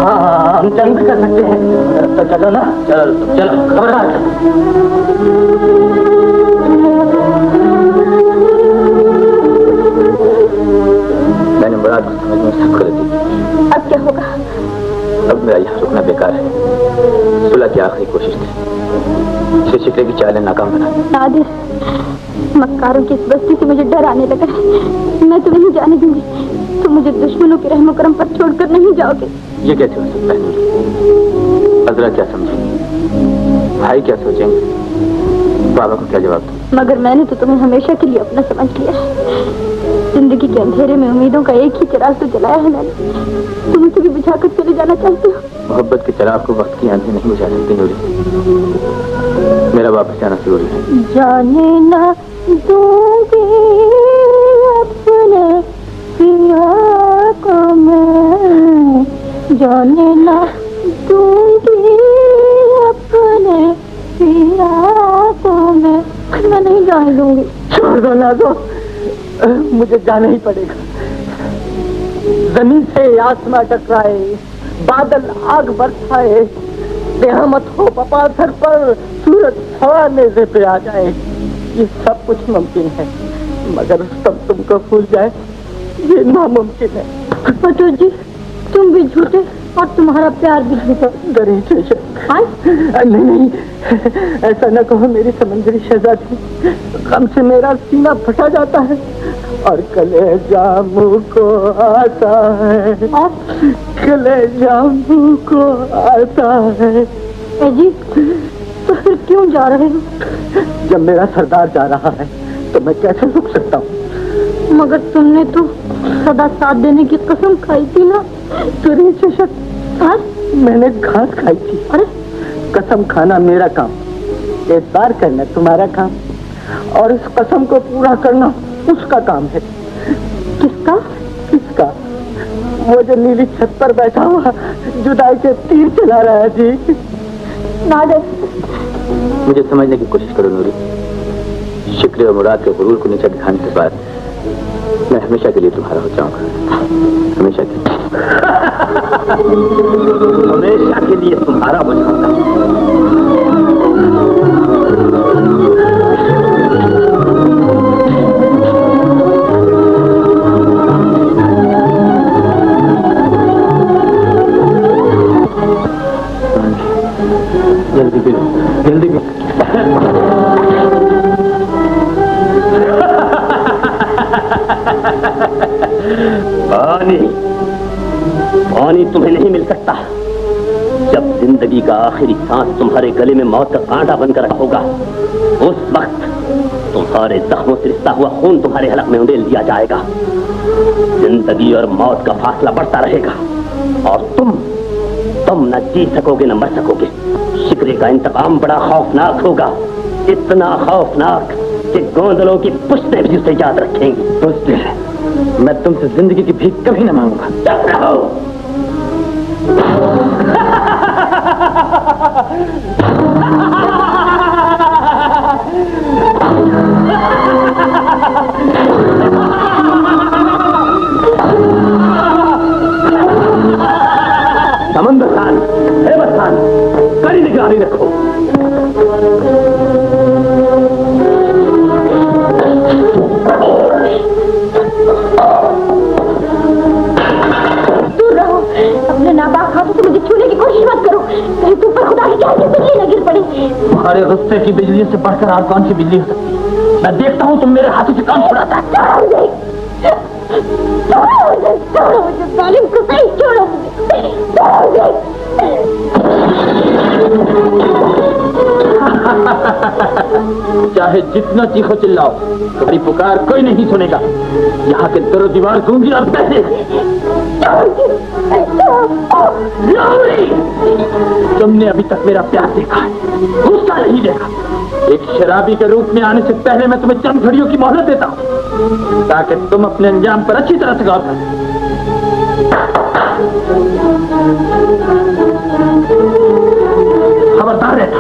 S5: हाँ, हम जंग भी कर सकते हैं। तो चलो ना।
S1: चलो चलो, खबरदार। मैंने मुराद को समझने में सबको दी।
S3: अब क्या होगा?
S1: अब मेरा यहाँ रुकना बेकार है। सुलह की आखिरी कोशिश थी, इसे शिकरे की चालें नाकाम बना।
S3: नादिर, मक्कारों की इस बस्ती से मुझे डर आने लगा है। मैं तुम्हें नहीं जाने दूंगी। तुम मुझे दुश्मनों के रहमो करम पर छोड़कर नहीं जाओगे।
S1: ये कैसे हो सकता है? अजरा क्या समझेंगे, भाई क्या सोचेंगे, बाबा को क्या जवाब दूं?
S3: मगर मैंने तो तुम्हें हमेशा के लिए अपना समझ लिया है। जिंदगी के अंधेरे में उम्मीदों का एक ही चिराग तो जलाया है मैंने। तुम उसे भी बुझाकर चले जाना चाहते हो?
S1: मोहब्बत के चिराग को वक्त की आंखें नहीं बुझा सकती नूरी। मेरा वापस जाना जरूरी है।
S3: जाने ना दूंगी अपने पिया को मैं, जाने ना दूंगी अपने पिया को मैं नहीं जाने दूंगी।
S5: छोड़ दो ना दो, मुझे जाना ही पड़ेगा। जमीन से आसमां टकराए, बादल आग बरसाए, कयामत हो पपाथर पर, सूरज हवा नेज़े पे आ जाए, ये सब कुछ मुमकिन है, मगर सब तुमको भूल जाए ये नामुमकिन है।
S3: पटो जी, तुम भी झूठे और तुम्हारा प्यार भी झूठा।
S5: नहीं नहीं, ऐसा न कहो मेरी समंदरी शहजादी। गम से मेरा सीना फटा जाता है और कलेजा मुँह को आता है, कलेजा मुँह को आता है।
S3: जी, तो फिर क्यों जा रहे हो?
S5: जब मेरा सरदार जा रहा है तो मैं कैसे रुक सकता हूँ?
S3: मगर तुमने तो सदा साथ देने की कसम खाई थी ना।
S5: तुरी चशक, मैंने घास खाई थी।
S3: अरे,
S5: कसम खाना मेरा काम, एतबार करना तुम्हारा काम, और इस कसम को पूरा करना उसका काम है।
S3: किसका?
S5: किसका? वो जो नीली छत पर बैठा हुआ जुदाई के तीर चला रहा है जी।
S3: नादिर,
S1: मुझे समझने की कोशिश करो नूरी। शिक्रे और मुराद के गुरूर को नीचे दिखाने के बाद मैं हमेशा के लिए तुम्हारा हो जाऊंगा। हमेशा के लिए हमेशा के लिए तुम्हारा हो जाऊंगा। जल्दी पी लो, जल्दी पी। पानी, पानी तुम्हें नहीं मिल सकता। जब जिंदगी का आखिरी सांस तुम्हारे गले में मौत का कांटा बनकर होगा, उस वक्त तुम्हारे जख्मों से रिश्ता हुआ खून तुम्हारे हलक में उंडेल दिया जाएगा। जिंदगी और मौत का फासला बढ़ता रहेगा और तुम न जी सकोगे न मर सकोगे। शिकरे का इंतकाम बड़ा खौफनाक होगा, इतना खौफनाक कि गोंदलों की पुश्तें भी उसे याद रखेंगी। पुश्तें? मैं तुमसे जिंदगी की भीख कभी न मांगूंगा। चुप रहो। समंदर खान, हेमत खान, कड़ी निगरानी रखो।
S3: दूर रहो। अपने नापाक हाथों से मुझे छूने की कोशिश मत करो, कहीं तुम पर खुदा की जान की बिजली न गिर पड़ी।
S1: तुम्हारे गुस्से की बिजली से बढ़कर और कौन सी बिजली हो सकती है? मैं देखता हूँ तुम मेरे हाथों से काम छुड़ाता है।
S3: जालिम को सही छोड़ो।
S1: चाहे जितना चीखो चिल्लाओ, तुम्हारी पुकार कोई नहीं सुनेगा। यहाँ के दरो दीवार गूंगी और पैसे। तुमने अभी तक मेरा प्यार देखा है, गुस्सा नहीं देखा। एक शराबी के रूप में आने से पहले मैं तुम्हें चंद घड़ियों की मोहलत देता हूँ ताकि तुम अपने अंजाम पर अच्छी तरह से गौर करो। खबरदार रहना।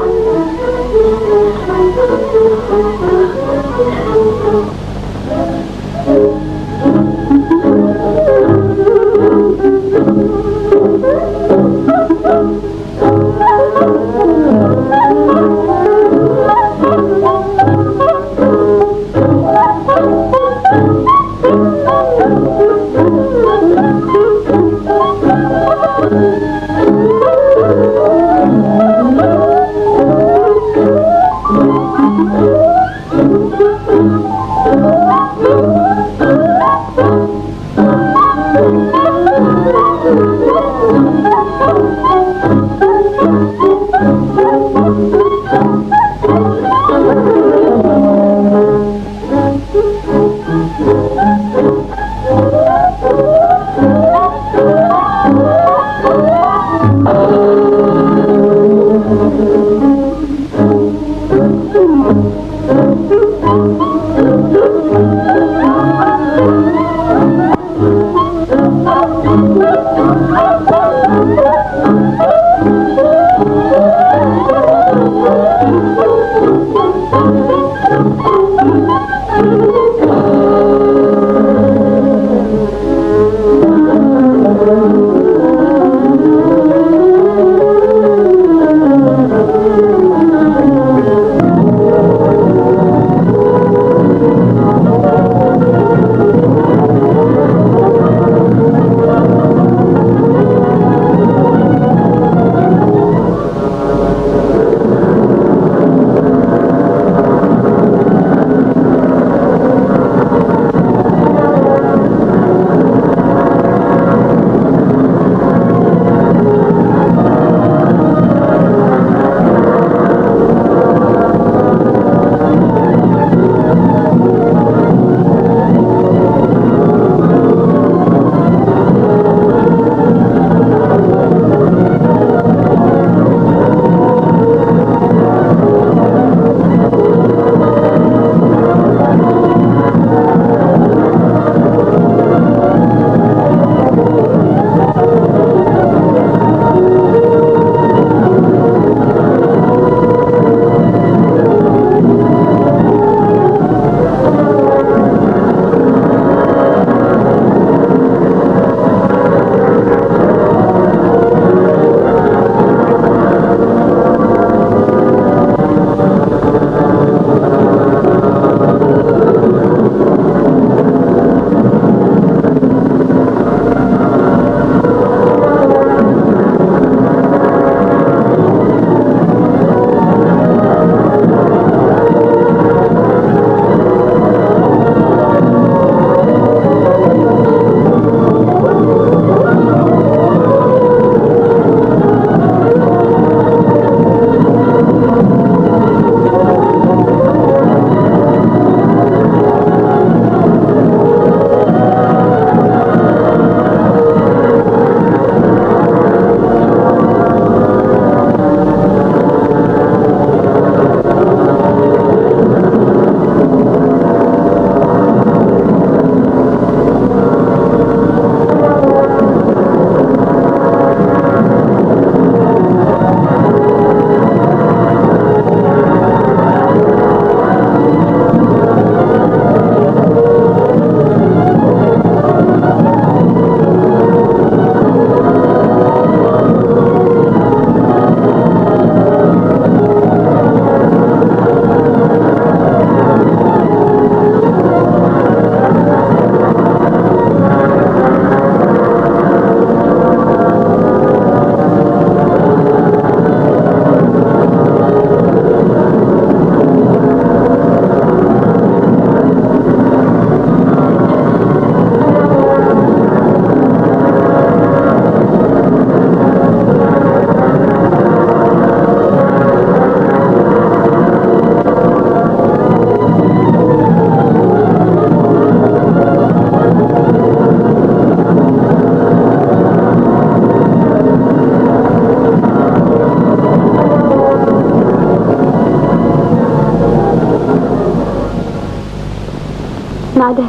S3: नादिर,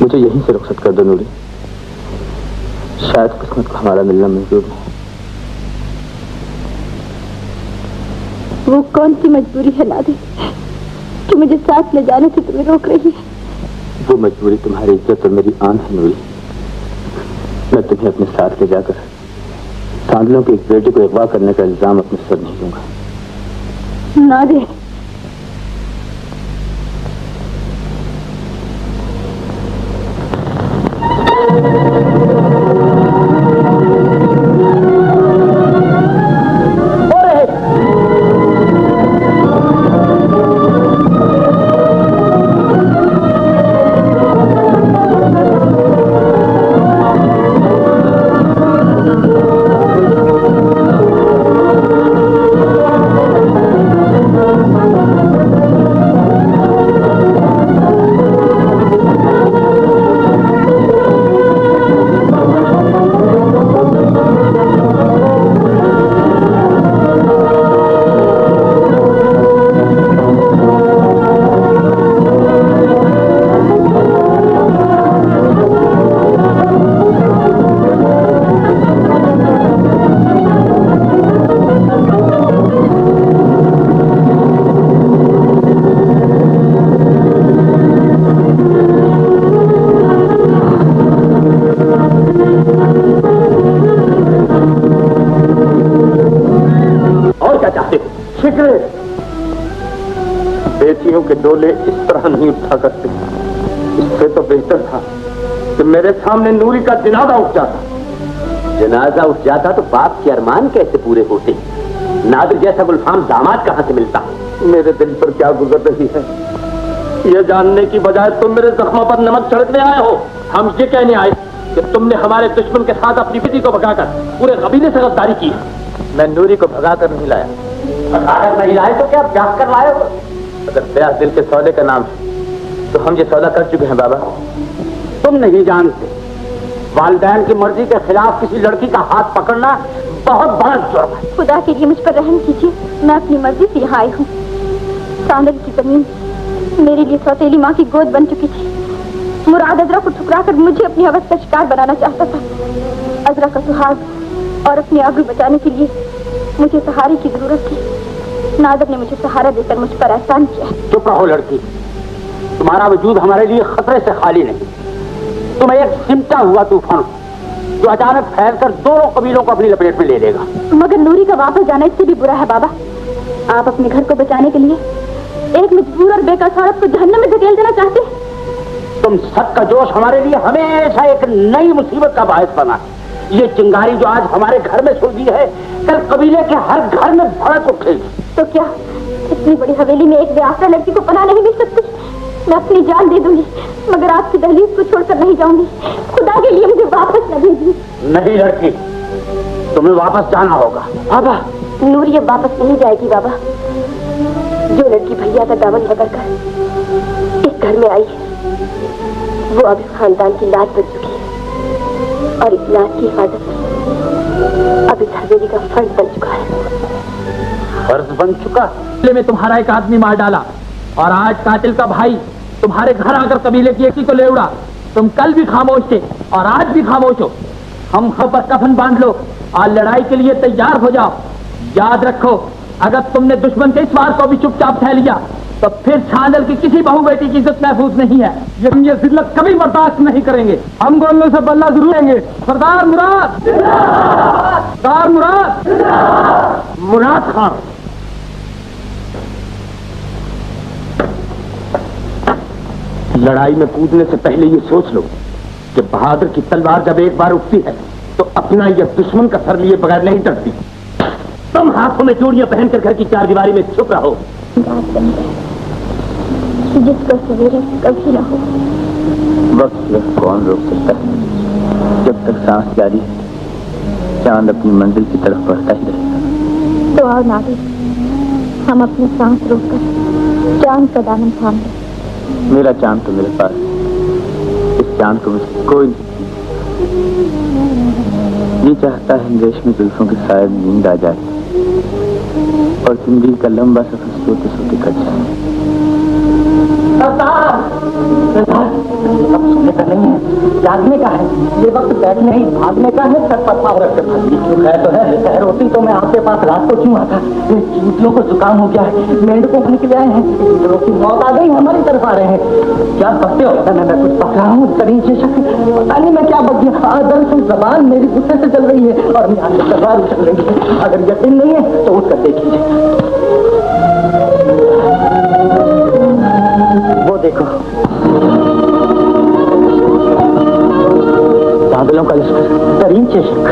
S1: मुझे यहीं से रुखसत कर दो नूरी। शायद किस्मत को हमारा मिलना मंजूर हो।
S3: वो कौन सी मजबूरी है नादिर कि मुझे साथ ले जाने से तुम्हें रोक रही है?
S1: वो मजबूरी तुम्हारी इज्जत और मेरी आन है नूरी। मैं तुम्हें अपने साथ ले जाकर सांडलों के एक बेटे को अगवा करने का इल्जाम अपने सर नहीं लूंगा।
S3: नादिर,
S2: शिकरे बेटियों के डोले इस तरह नहीं उठा करते। इससे तो बेहतर था कि मेरे सामने नूरी का जनाजा उठ जाता।
S1: जनाजा उठ जाता तो बाप के अरमान कैसे पूरे होते? नादिर जैसा गुलफाम दामाद कहां से मिलता?
S2: मेरे दिल पर क्या गुजर रही है यह जानने की बजाय तुम मेरे जख्मों पर नमक छिड़कने आए हो।
S1: हम ये कहने आए कि तुमने हमारे दुश्मन के साथ अपनी बेटी को भगाकर पूरे कबीले से गद्दारी की है। मैं नूरी को भगाकर नहीं लाया।
S2: भगाकर नहीं लाए तो क्या ब्याह कर लाए हो?
S1: अगर ब्याह दिल के सौदे का नाम है तो हम ये सौदा कर चुके हैं बाबा।
S2: तुम नहीं जानते, वालिदैन की मर्जी के खिलाफ किसी लड़की का हाथ पकड़ना बहुत बड़ा जुर्म है।
S3: खुदा के लिए मुझ पर रहम कीजिए, मैं अपनी मर्जी से यहाँ आई हूँ। सांदल की जमीन मेरे लिए सौतेली माँ की गोद बन चुकी थी। मुराद अजरा को ठुकराकर मुझे अपनी हवस का शिकार बनाना चाहता था। अजरा का सुहाग और अपनी आबरू बचाने के लिए मुझे सहारे की जरूरत थी। नादर ने मुझे सहारा देकर मुझ पर एहसान किया।
S2: चुप रहो लड़की, तुम्हारा वजूद हमारे लिए खतरे से खाली नहीं। तुम एक सिमटा हुआ तूफान जो अचानक फैलकर दोनों कबीलों को अपनी लपेट में ले लेगा।
S3: मगर नूरी का वापस जाना इससे भी बुरा है बाबा। आप अपने घर को बचाने के लिए एक मजबूर और बेकस औरत को जहन्नम में धकेल देना चाहते हैं।
S2: तुम सबका जोश हमारे लिए हमेशा एक नई मुसीबत का बायस बना। ये चिंगारी जो आज हमारे घर में सुलझी है, कल कबीले के हर घर में भड़क उठेगी।
S3: तो क्या इतनी बड़ी हवेली में एक बेआसरा लड़की को पनाह नहीं मिल सकती? मैं अपनी जान दे दूंगी मगर आपकी दहलीज को छोड़कर नहीं जाऊंगी। खुदा के लिए मुझे वापस न भेजिए।
S2: नहीं लड़की, तुम्हें वापस जाना होगा।
S3: बाबा, नूरी अब वापस नहीं जाएगी बाबा। जो लड़की भैया का दामन पकड़कर इस घर में आई है वो अब इस खानदान की लाज बन चुकी है और इस लाज की हिफाजत अब इस हवेली का फर्ज बन चुका है।
S2: फर्ज बन चुका?
S1: में तुम्हारा एक आदमी मार डाला और आज कातिल का भाई तुम्हारे घर आकर कबीले की एक को ले उड़ा। तुम कल भी खामोश थे और आज भी खामोश हो। हम खबर कफन बांध लो और लड़ाई के लिए तैयार हो जाओ। याद रखो, अगर तुमने दुश्मन के इस वार को भी चुपचाप सह लिया तो फिर छानल की किसी बहू बेटी की इज्जत महफूज नहीं है। ये जिल्लत कभी बर्दाश्त नहीं करेंगे। हम गोलों से बल्ला जरूर लेंगे। सरदार मुराद, सरदार मुराद,
S2: मुराद खान।
S1: लड़ाई में कूदने से पहले ये सोच लो कि बहादुर की तलवार जब एक बार उठती है तो अपना या दुश्मन का सर लिए बगैर नहीं डरती। तुम हाथों में चूड़ियां पहनकर घर की चार दीवारी में छुप रहो।
S3: जिसका सवेरे कभी ना हो।
S1: वक्त कौन रोक सकता है? जब तक सांस जारी है चांद अपनी मंजिल की तरफ बढ़ता ही रहेगा।
S3: तो आओ नादिर, हम अपनी सांस रोककर चांद का दामन थाम लें।
S1: मेरा चांद तो मेरे पास, इस चांद को मुझे कोई ये चाहता है रेशमी जुल्फों के साए में नींद आ जाए और जिंदगी का लंबा सफर सोते सोते कट जाए।
S5: अब सोने का नहीं है, जागने का है। ये वक्त बैठने ही भागने का है। सर पर पाव रख कर तो है। खैर होती तो मैं आपके पास रात को क्यों आता? चींटियों को जुकाम हो गया है, मेंढकों को निकले आए हैं, चींटियों की मौत आ गई, हमारी तरफ आ रहे हैं। क्या बकते हो? मैं कुछ पक रहा हूँ। करीब से शक पता नहीं मैं क्या बक गया। दरअसल जबान मेरी गुस्से से चल रही है और यहाँ से तलवार उछल रही है। अगर यकीन नहीं है तो उसका देखिए। वो देखो, बादलों का लश्कर, तरीन चेशक।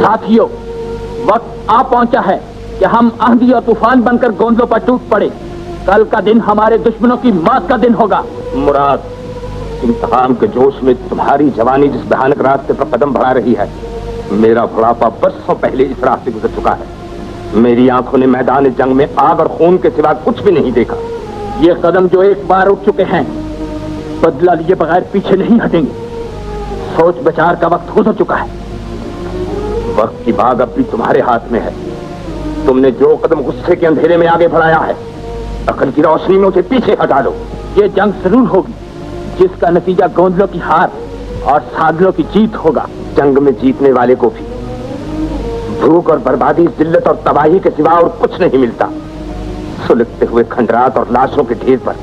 S1: साथियों, वक्त आ पहुंचा है कि हम आंधी और तूफान बनकर गोंदों पर टूट पड़े। कल का दिन हमारे दुश्मनों की मौत का दिन होगा। मुराद, इंतकाम के जोश में तुम्हारी जवानी जिस भयानक रास्ते पर कदम बढ़ा रही है, मेरा बुढ़ापा बरसों पहले इस रास्ते गुजर चुका है। मेरी आंखों ने मैदान जंग में आग और खून के सिवा कुछ भी नहीं देखा। ये कदम जो एक बार उठ चुके हैं, बदला लिए बगैर पीछे नहीं हटेंगे। सोच विचार का वक्त गुजर चुका है। वक्त की बाग अब भी तुम्हारे हाथ में है। तुमने जो कदम गुस्से के अंधेरे में आगे बढ़ाया है, अकल की रोशनी में उसे पीछे हटा लो। ये जंग जरूर होगी जिसका नतीजा गोंदलों की हार और साधलों की जीत होगा। जंग में जीतने वाले को भी भूख और बर्बादी, जिल्लत और तबाही के सिवा और कुछ नहीं मिलता। सुलगते हुए खंडरात और लाशों के ढेर पर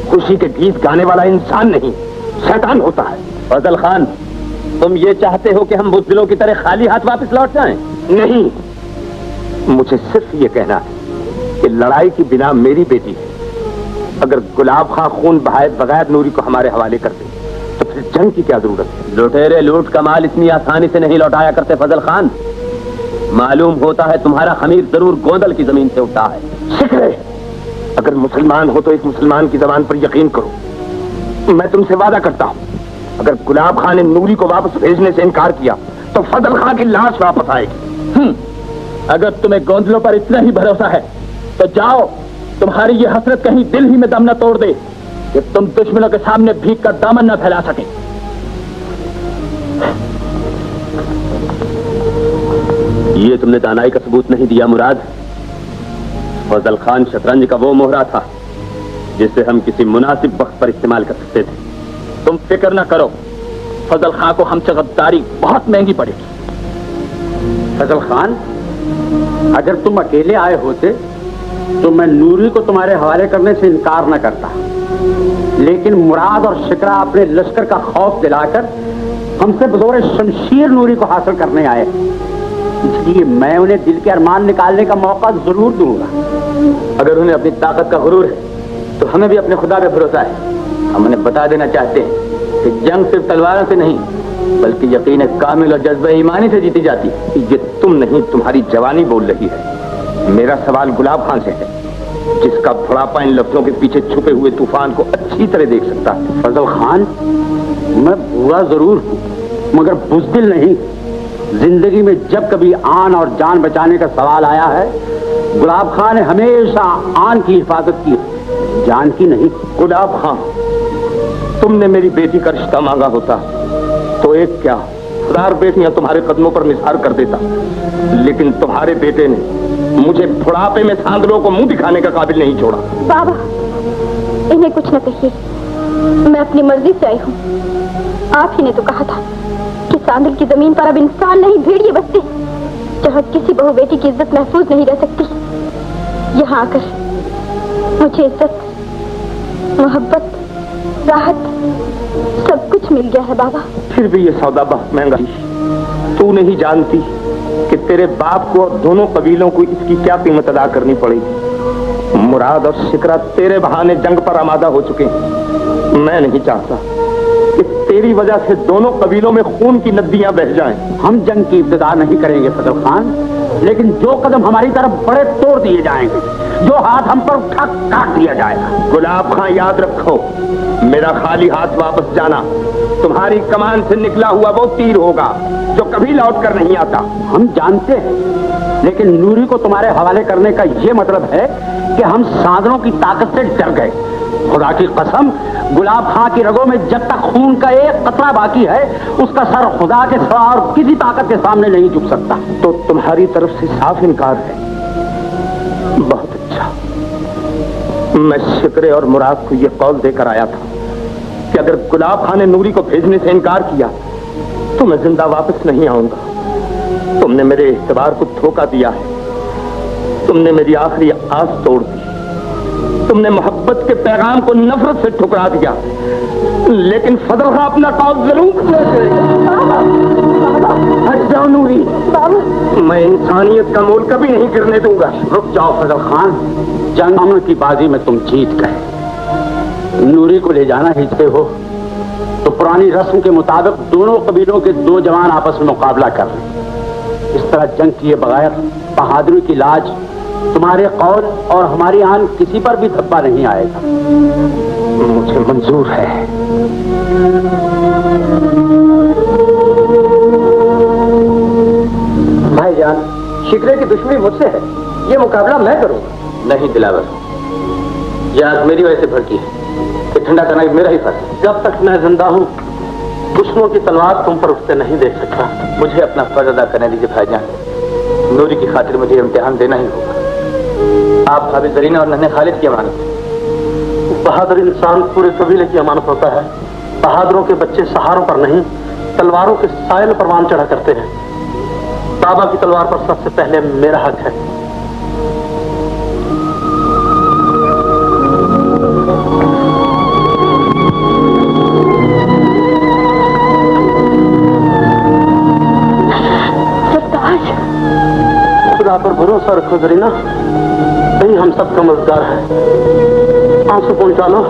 S1: खुशी के गीत गाने वाला इंसान नहीं, शैतान होता है। फजल खान, तुम ये चाहते हो कि हम बुज़दिलों की तरह खाली हाथ वापस लौट जाएं? नहीं, मुझे सिर्फ ये कहना है कि लड़ाई की बिना मेरी बेटी है। अगर गुलाब खां खून बहाए बगैर नूरी को हमारे हवाले कर दे तो फिर जंग की क्या जरूरत है? लुटेरे लूट का माल इतनी आसानी से नहीं लौटाया करते फजल खान। मालूम होता है तुम्हारा खमीर जरूर गोंदल की जमीन से उठा है। शिक्रे, अगर मुसलमान हो तो एक मुसलमान की जबान पर यकीन करो। मैं तुमसे वादा करता हूं, अगर गुलाब खां ने नूरी को वापस भेजने से इनकार किया तो फजल खां की लाश वापस आएगी। अगर तुम्हें गोंदलों पर इतना ही भरोसा है तो जाओ, तुम्हारी ये हसरत कहीं दिल ही में दम न तोड़ दे कि तुम दुश्मनों के सामने भीख का दामन न फैला सके। ये तुमने दानाई का सबूत नहीं दिया मुराद। फजल खान शतरंज का वो मोहरा था जिसे हम किसी मुनासिब वक्त पर इस्तेमाल कर सकते थे। तुम फिक्र न करो, फजल खान को हमसे गद्दारी बहुत महंगी पड़ेगी।
S2: फजल खान, अगर तुम अकेले आए होते तो मैं नूरी को तुम्हारे हवाले करने से इनकार न करता, लेकिन मुराद और शिकरा अपने लश्कर का खौफ दिलाकर हमसे बज़ोर शमशीर नूरी को हासिल करने आए, इसलिए मैं उन्हें दिल के अरमान निकालने का मौका जरूर दूंगा।
S1: अगर उन्हें अपनी ताकत का गुरूर है तो हमें भी अपने खुदा पे भरोसा है। हम उन्हें बता देना चाहते हैं कि जंग सिर्फ तलवारों से नहीं बल्कि यकीन कामिल और जज्बा ईमानी से जीती जाती है। ये तुम नहीं, तुम्हारी जवानी बोल रही है। मेरा सवाल गुलाब खां से है, जिसका बुढ़ापा इन लफ्जों के पीछे छुपे हुए तूफान को अच्छी तरह देख सकता है।
S2: फजल खान, मैं बुरा जरूर हूँ मगर बुज़दिल नहीं। जिंदगी में जब कभी आन और जान बचाने का सवाल आया है, गुलाब खां ने हमेशा आन की हिफाजत की, जान की नहीं।
S1: गुलाब खां, तुमने मेरी बेटी का रिश्ता मांगा होता तो एक क्या 1000 बेटियां तुम्हारे कदमों पर निसार कर देता, लेकिन तुम्हारे बेटे ने मुझे बुढ़ापे में सांदलों को मुंह दिखाने का काबिल नहीं छोड़ा।
S3: बाबा, इन्हें कुछ न कहिए, मैं अपनी मर्जी से आई हूँ। आप ही ने तो कहा था कि सांदल की जमीन पर अब इंसान नहीं भेड़िए बसते, जहाँ किसी बहू बेटी की इज्जत महफूज नहीं रह सकती। यहाँ आकर मुझे इज्जत, मोहब्बत, राहत सब कुछ मिल गया है बाबा।
S1: फिर भी ये सौदा बहुत महंगा। तू नहीं जानती कि तेरे बाप को और दोनों कबीलों को इसकी क्या कीमत अदा करनी पड़ेगी। मुराद और शिकरा तेरे बहाने जंग पर आमादा हो चुके हैं। मैं नहीं चाहता कि तेरी वजह से दोनों कबीलों में खून की नदियां बह जाएं।
S2: हम जंग की इब्तिदा नहीं करेंगे फजल खान, लेकिन जो कदम हमारी तरफ बड़े तोड़ दिए जाएंगे, जो हाथ हम पर उठा काट दिया जाएगा।
S1: गुलाब खां, याद रखो, मेरा खाली हाथ वापस जाना तुम्हारी कमान से निकला हुआ वो तीर होगा जो कभी लौट कर नहीं आता।
S2: हम जानते हैं, लेकिन नूरी को तुम्हारे हवाले करने का ये मतलब है कि हम सांदलों की ताकत से डर गए। खुदा की कसम, गुलाब खां की रगों में जब तक खून का एक कतरा बाकी है, उसका सर खुदा के सिवा और किसी ताकत के सामने नहीं झुक सकता।
S1: तो तुम्हारी तरफ से साफ इनकार है। बहुत अच्छा, मैं शिकरे और मुराद को यह कौल देकर आया था कि अगर गुलाब खां ने नूरी को भेजने से इनकार किया तो मैं जिंदा वापस नहीं आऊंगा। तुमने मेरे इख्तिबार को धोखा दिया है, तुमने मेरी आखिरी आस तोड़ दी, तुमने मोहब्बत के पैगाम को नफरत से ठुकरा दिया। लेकिन फजल खां अपना कौल जरूर हट जाओ नूरी, मैं इंसानियत का मोल कभी नहीं गिरने दूंगा।
S2: रुक जाओ फजल खान, जंग की बाजी में तुम जीत गए। नूरी को ले जाना हिचते हो तो पुरानी रस्म के मुताबिक दोनों कबीलों के 2 जवान आपस में मुकाबला कर रहे। इस तरह जंग किए बगैर बहादुरी की लाज तुम्हारे कौल और हमारी आन किसी पर भी धब्बा नहीं आएगा।
S1: मुझे मंजूर है।
S5: भाईजान, शिकरे की दुश्मनी मुझसे है, ये मुकाबला मैं करूंगा।
S1: नहीं दिलावर, यह आग मेरी वजह से भड़की है कि ठंडा करना मेरा ही फर्ज है।
S4: जब तक मैं जिंदा हूँ दुश्मनों की तलवार तुम पर उठते नहीं देख सकता।
S1: मुझे अपना फर्ज अदा करने दीजिए भाईजान। नूरी की खातिर मुझे इम्तिहान देना ही होगा। आप भाभी जरीना और नन्हे खालिद की अमानत।
S4: बहादुर इंसान पूरे कबीले की अमानत होता है। बहादुरों के बच्चे सहारों पर नहीं, तलवारों के सायल परवान चढ़ा करते हैं। बाबा की तलवार पर सबसे पहले मेरा हक है। खुदा पर भरोसा रखो जरीना, यही हम सबका मददगार है। आंसू पहुंचा लो।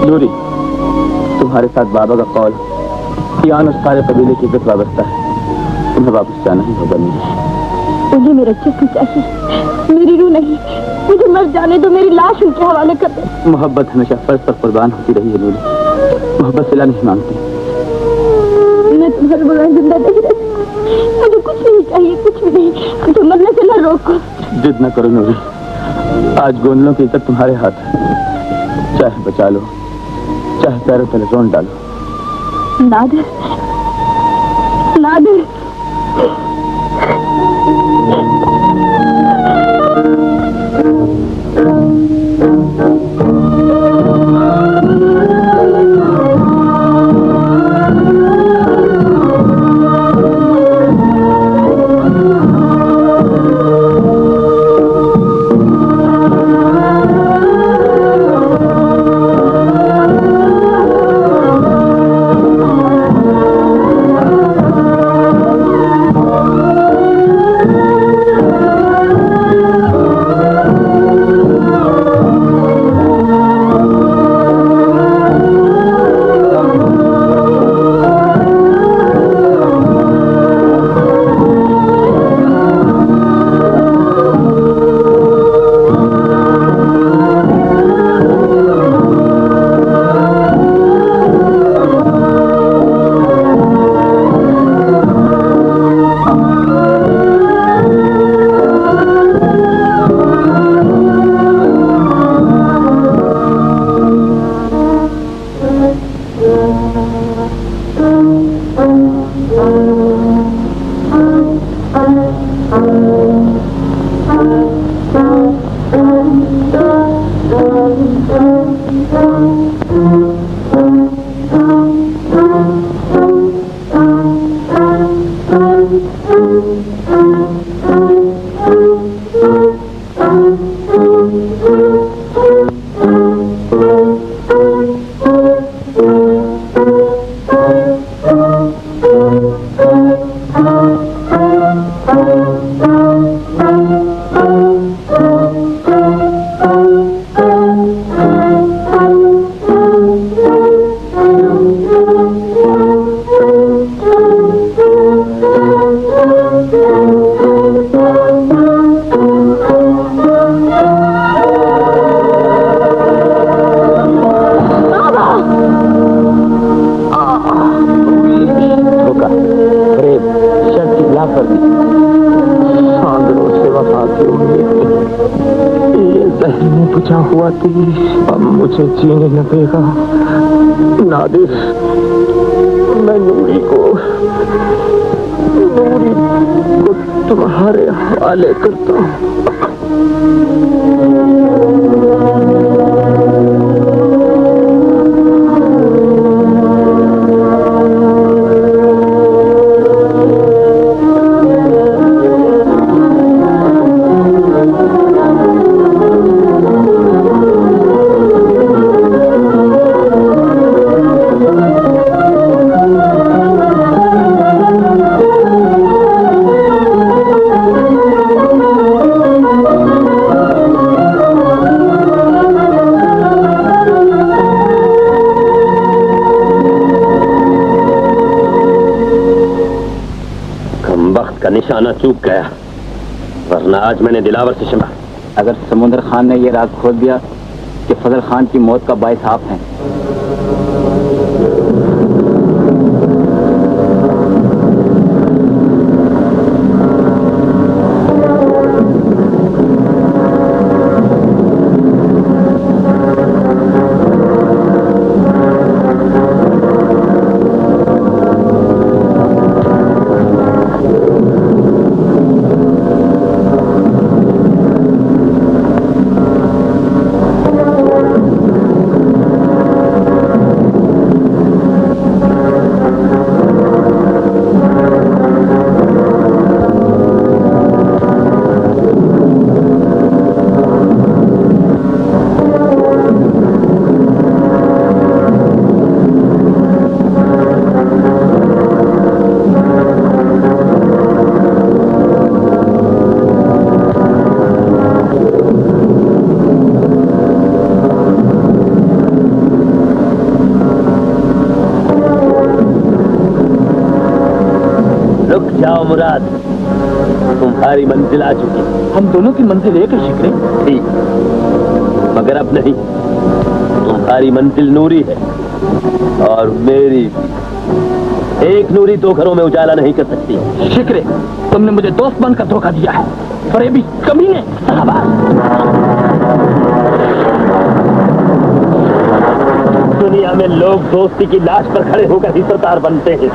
S1: नूरी, तुम्हारे साथ बाबा का कौल कियान और सारे कबीले की इज्जत वाबस्ता है। तुम्हें वापस जाना ही होगा।
S3: मुझे मेरा जिस्म चाहिए, मेरी रूह नहीं। मुझे मर जाने दो, मेरी लाश उनके हवाले कर दो।
S1: मोहब्बत हमेशा फर्ज पर कुर्बान होती रही है नूरी। मोहब्बत सिला नहीं मांगती।
S3: मैं तुम्हारे बगैर जिंदा नहीं रह सकती। मुझे कुछ नहीं चाहिए, कुछ भी नहीं। मुझे मरने से न रोको।
S1: जिद न करो नूरी, आज गोंदलों की इज्जत तुम्हारे हाथ है। चाहे बचा लो, चाहे पैरों तले रौंद डालो।
S3: नादिर, नादिर।
S1: क्या हुआ तीर? अब मुझे जीने न देगा नादिर। मैं नूरी को तुम्हारे हवाले करता हूँ।
S2: निशाना चूक गया, वरना आज मैंने दिलावर से सुना।
S1: अगर समुंदर खान ने यह राज खोल दिया कि फजल खान की मौत का बाइस आप हैं,
S2: जाओ मुराद, तुम्हारी मंजिल आ चुकी।
S1: हम दोनों की मंजिल एक है शिकरे।
S2: ठीक, मगर अब नहीं। तुम्हारी मंजिल नूरी है और मेरी एक नूरी दो घरों में उजाला नहीं कर सकती।
S1: शिकरे, तुमने मुझे दोस्त बनकर धोखा दिया है। फरेबी कमीने।
S2: दुनिया में लोग दोस्ती की लाश पर खड़े होकर ही सरदार बनते हैं।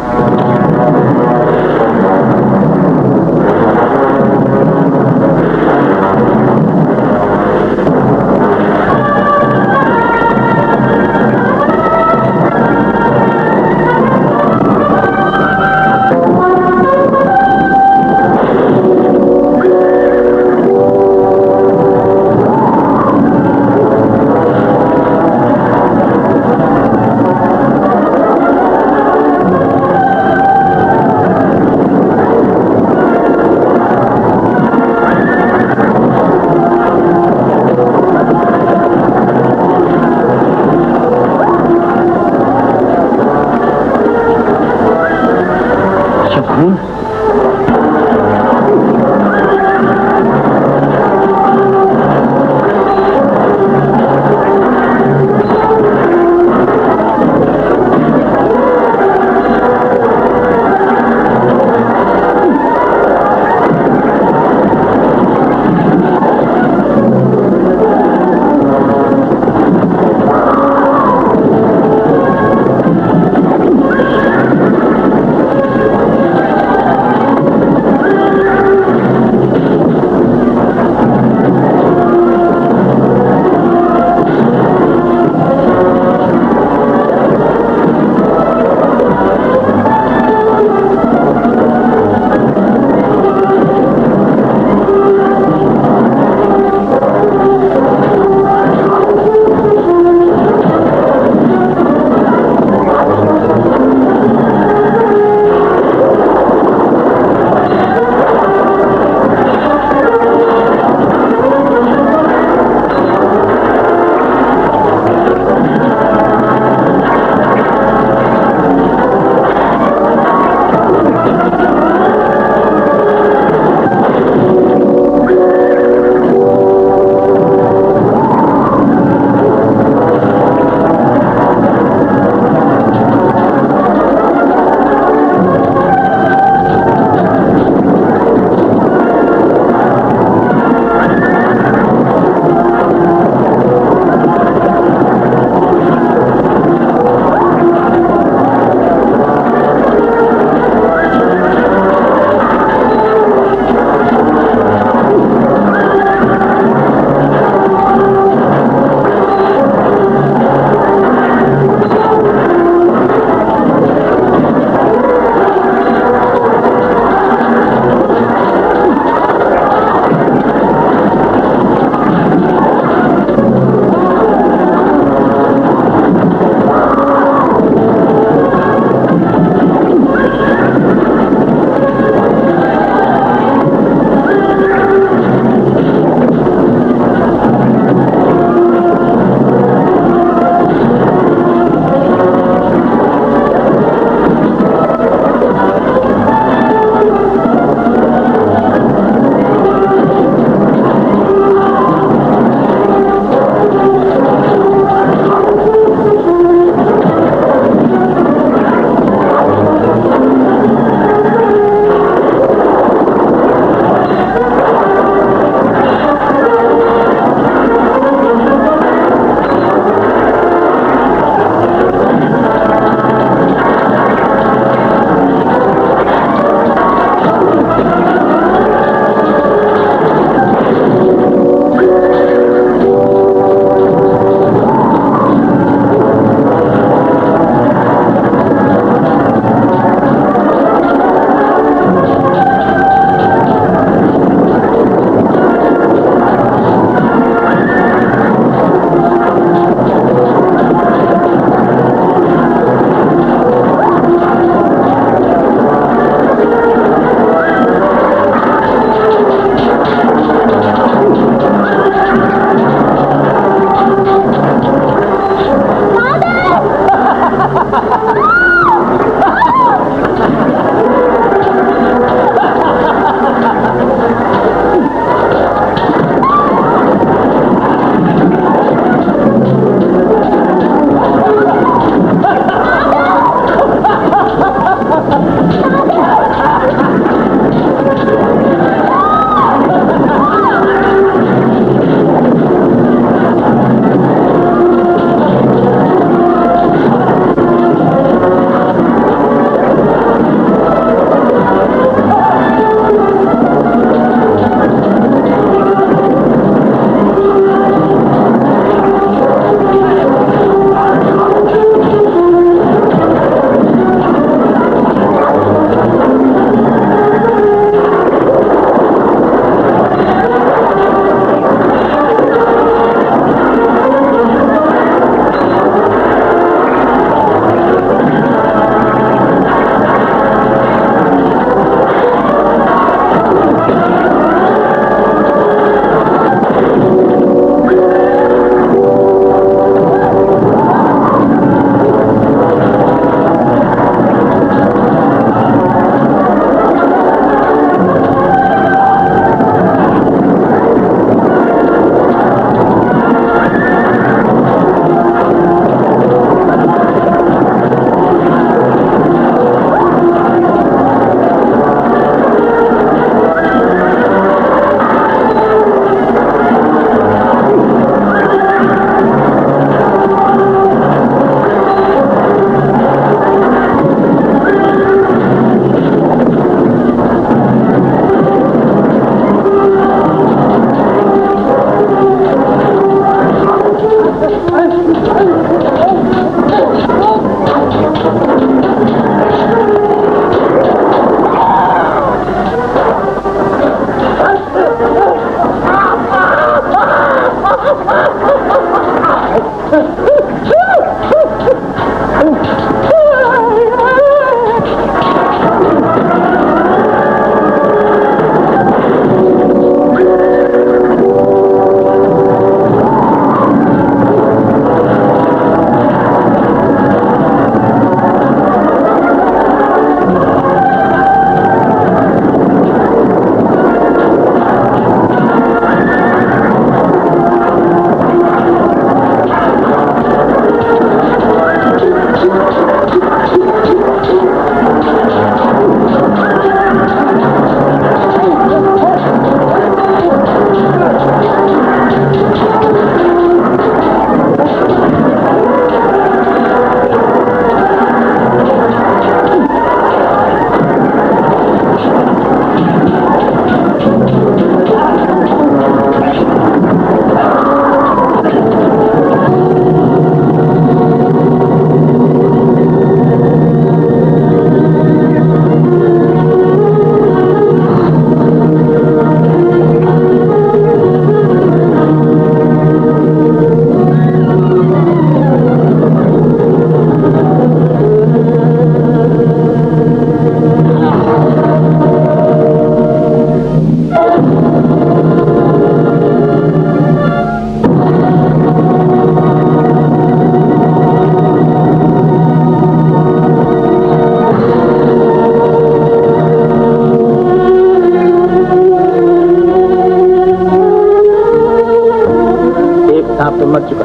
S1: मर चुका,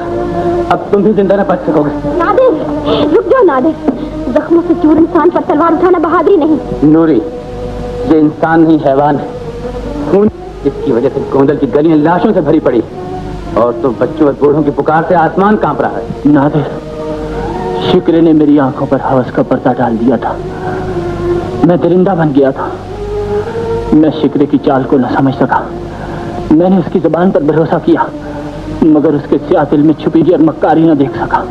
S1: अब तुम भी जिंदा न बच सकोगे।
S3: नादिर, रुक जाओ नादिर, जख्मों से चूर इंसान पर तलवार उठाना बहादुरी नहीं।
S1: नूरी, ये इंसान नहीं हैवान है। खून जिसकी वजह से गोंदल की गलियां लाशों से भरी पड़ी और तो बच्चों और बूढ़ों की पुकार से आसमान कांप रहा है।
S5: नादिर, शिक्रे ने मेरी आंखों पर हवस का पर्दा डाल दिया था। मैं दरिंदा बन गया था। मैं शिक्रे की चाल को न समझ सका। मैंने उसकी जुबान पर भरोसा किया, मगर उसके स्याह दिल में छुपी और मक्कारी न देख सका।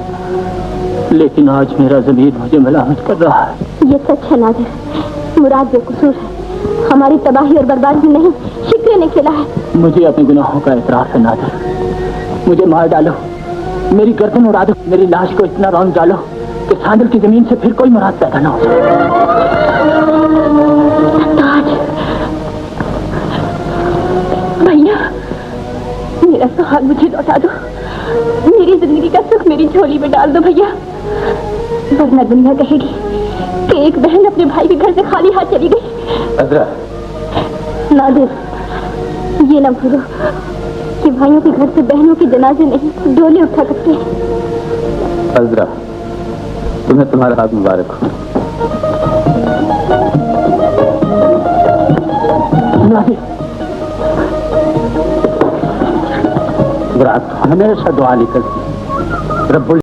S5: लेकिन आज मेरा ज़मीर मुझे मलामत कर रहा है।
S3: ये सच है नादिर, मुराद बेकसूर है। हमारी तबाही और बर्बादी नहीं, शिक्रे ने खेला है।
S5: मुझे अपने गुनाहों का एतराफ है नादिर। मुझे मार डालो, मेरी गर्दन उड़ा दो, मेरी लाश को इतना रौंद डालो कि सांदल की जमीन से फिर कोई मुराद पैदा न हो सके।
S3: भैया, मेरा सुहाग मुझे लौटा दो। मेरी जिंदगी का सुख मेरी झोली में डाल दो भैया, वरना दुनिया कहेगी कि एक बहन अपने भाई के घर से खाली हाथ चली गई।
S1: अज़रा,
S3: नादिर, ये ना भूलो कि भाइयों के घर से बहनों के जनाजे नहीं डोले उठा करते हैं।
S1: अज़रा, तुम्हें तुम्हारा हाथ मुबारक हो।
S5: नादिर,
S2: हमेशा दुआ निकलती रब्बुल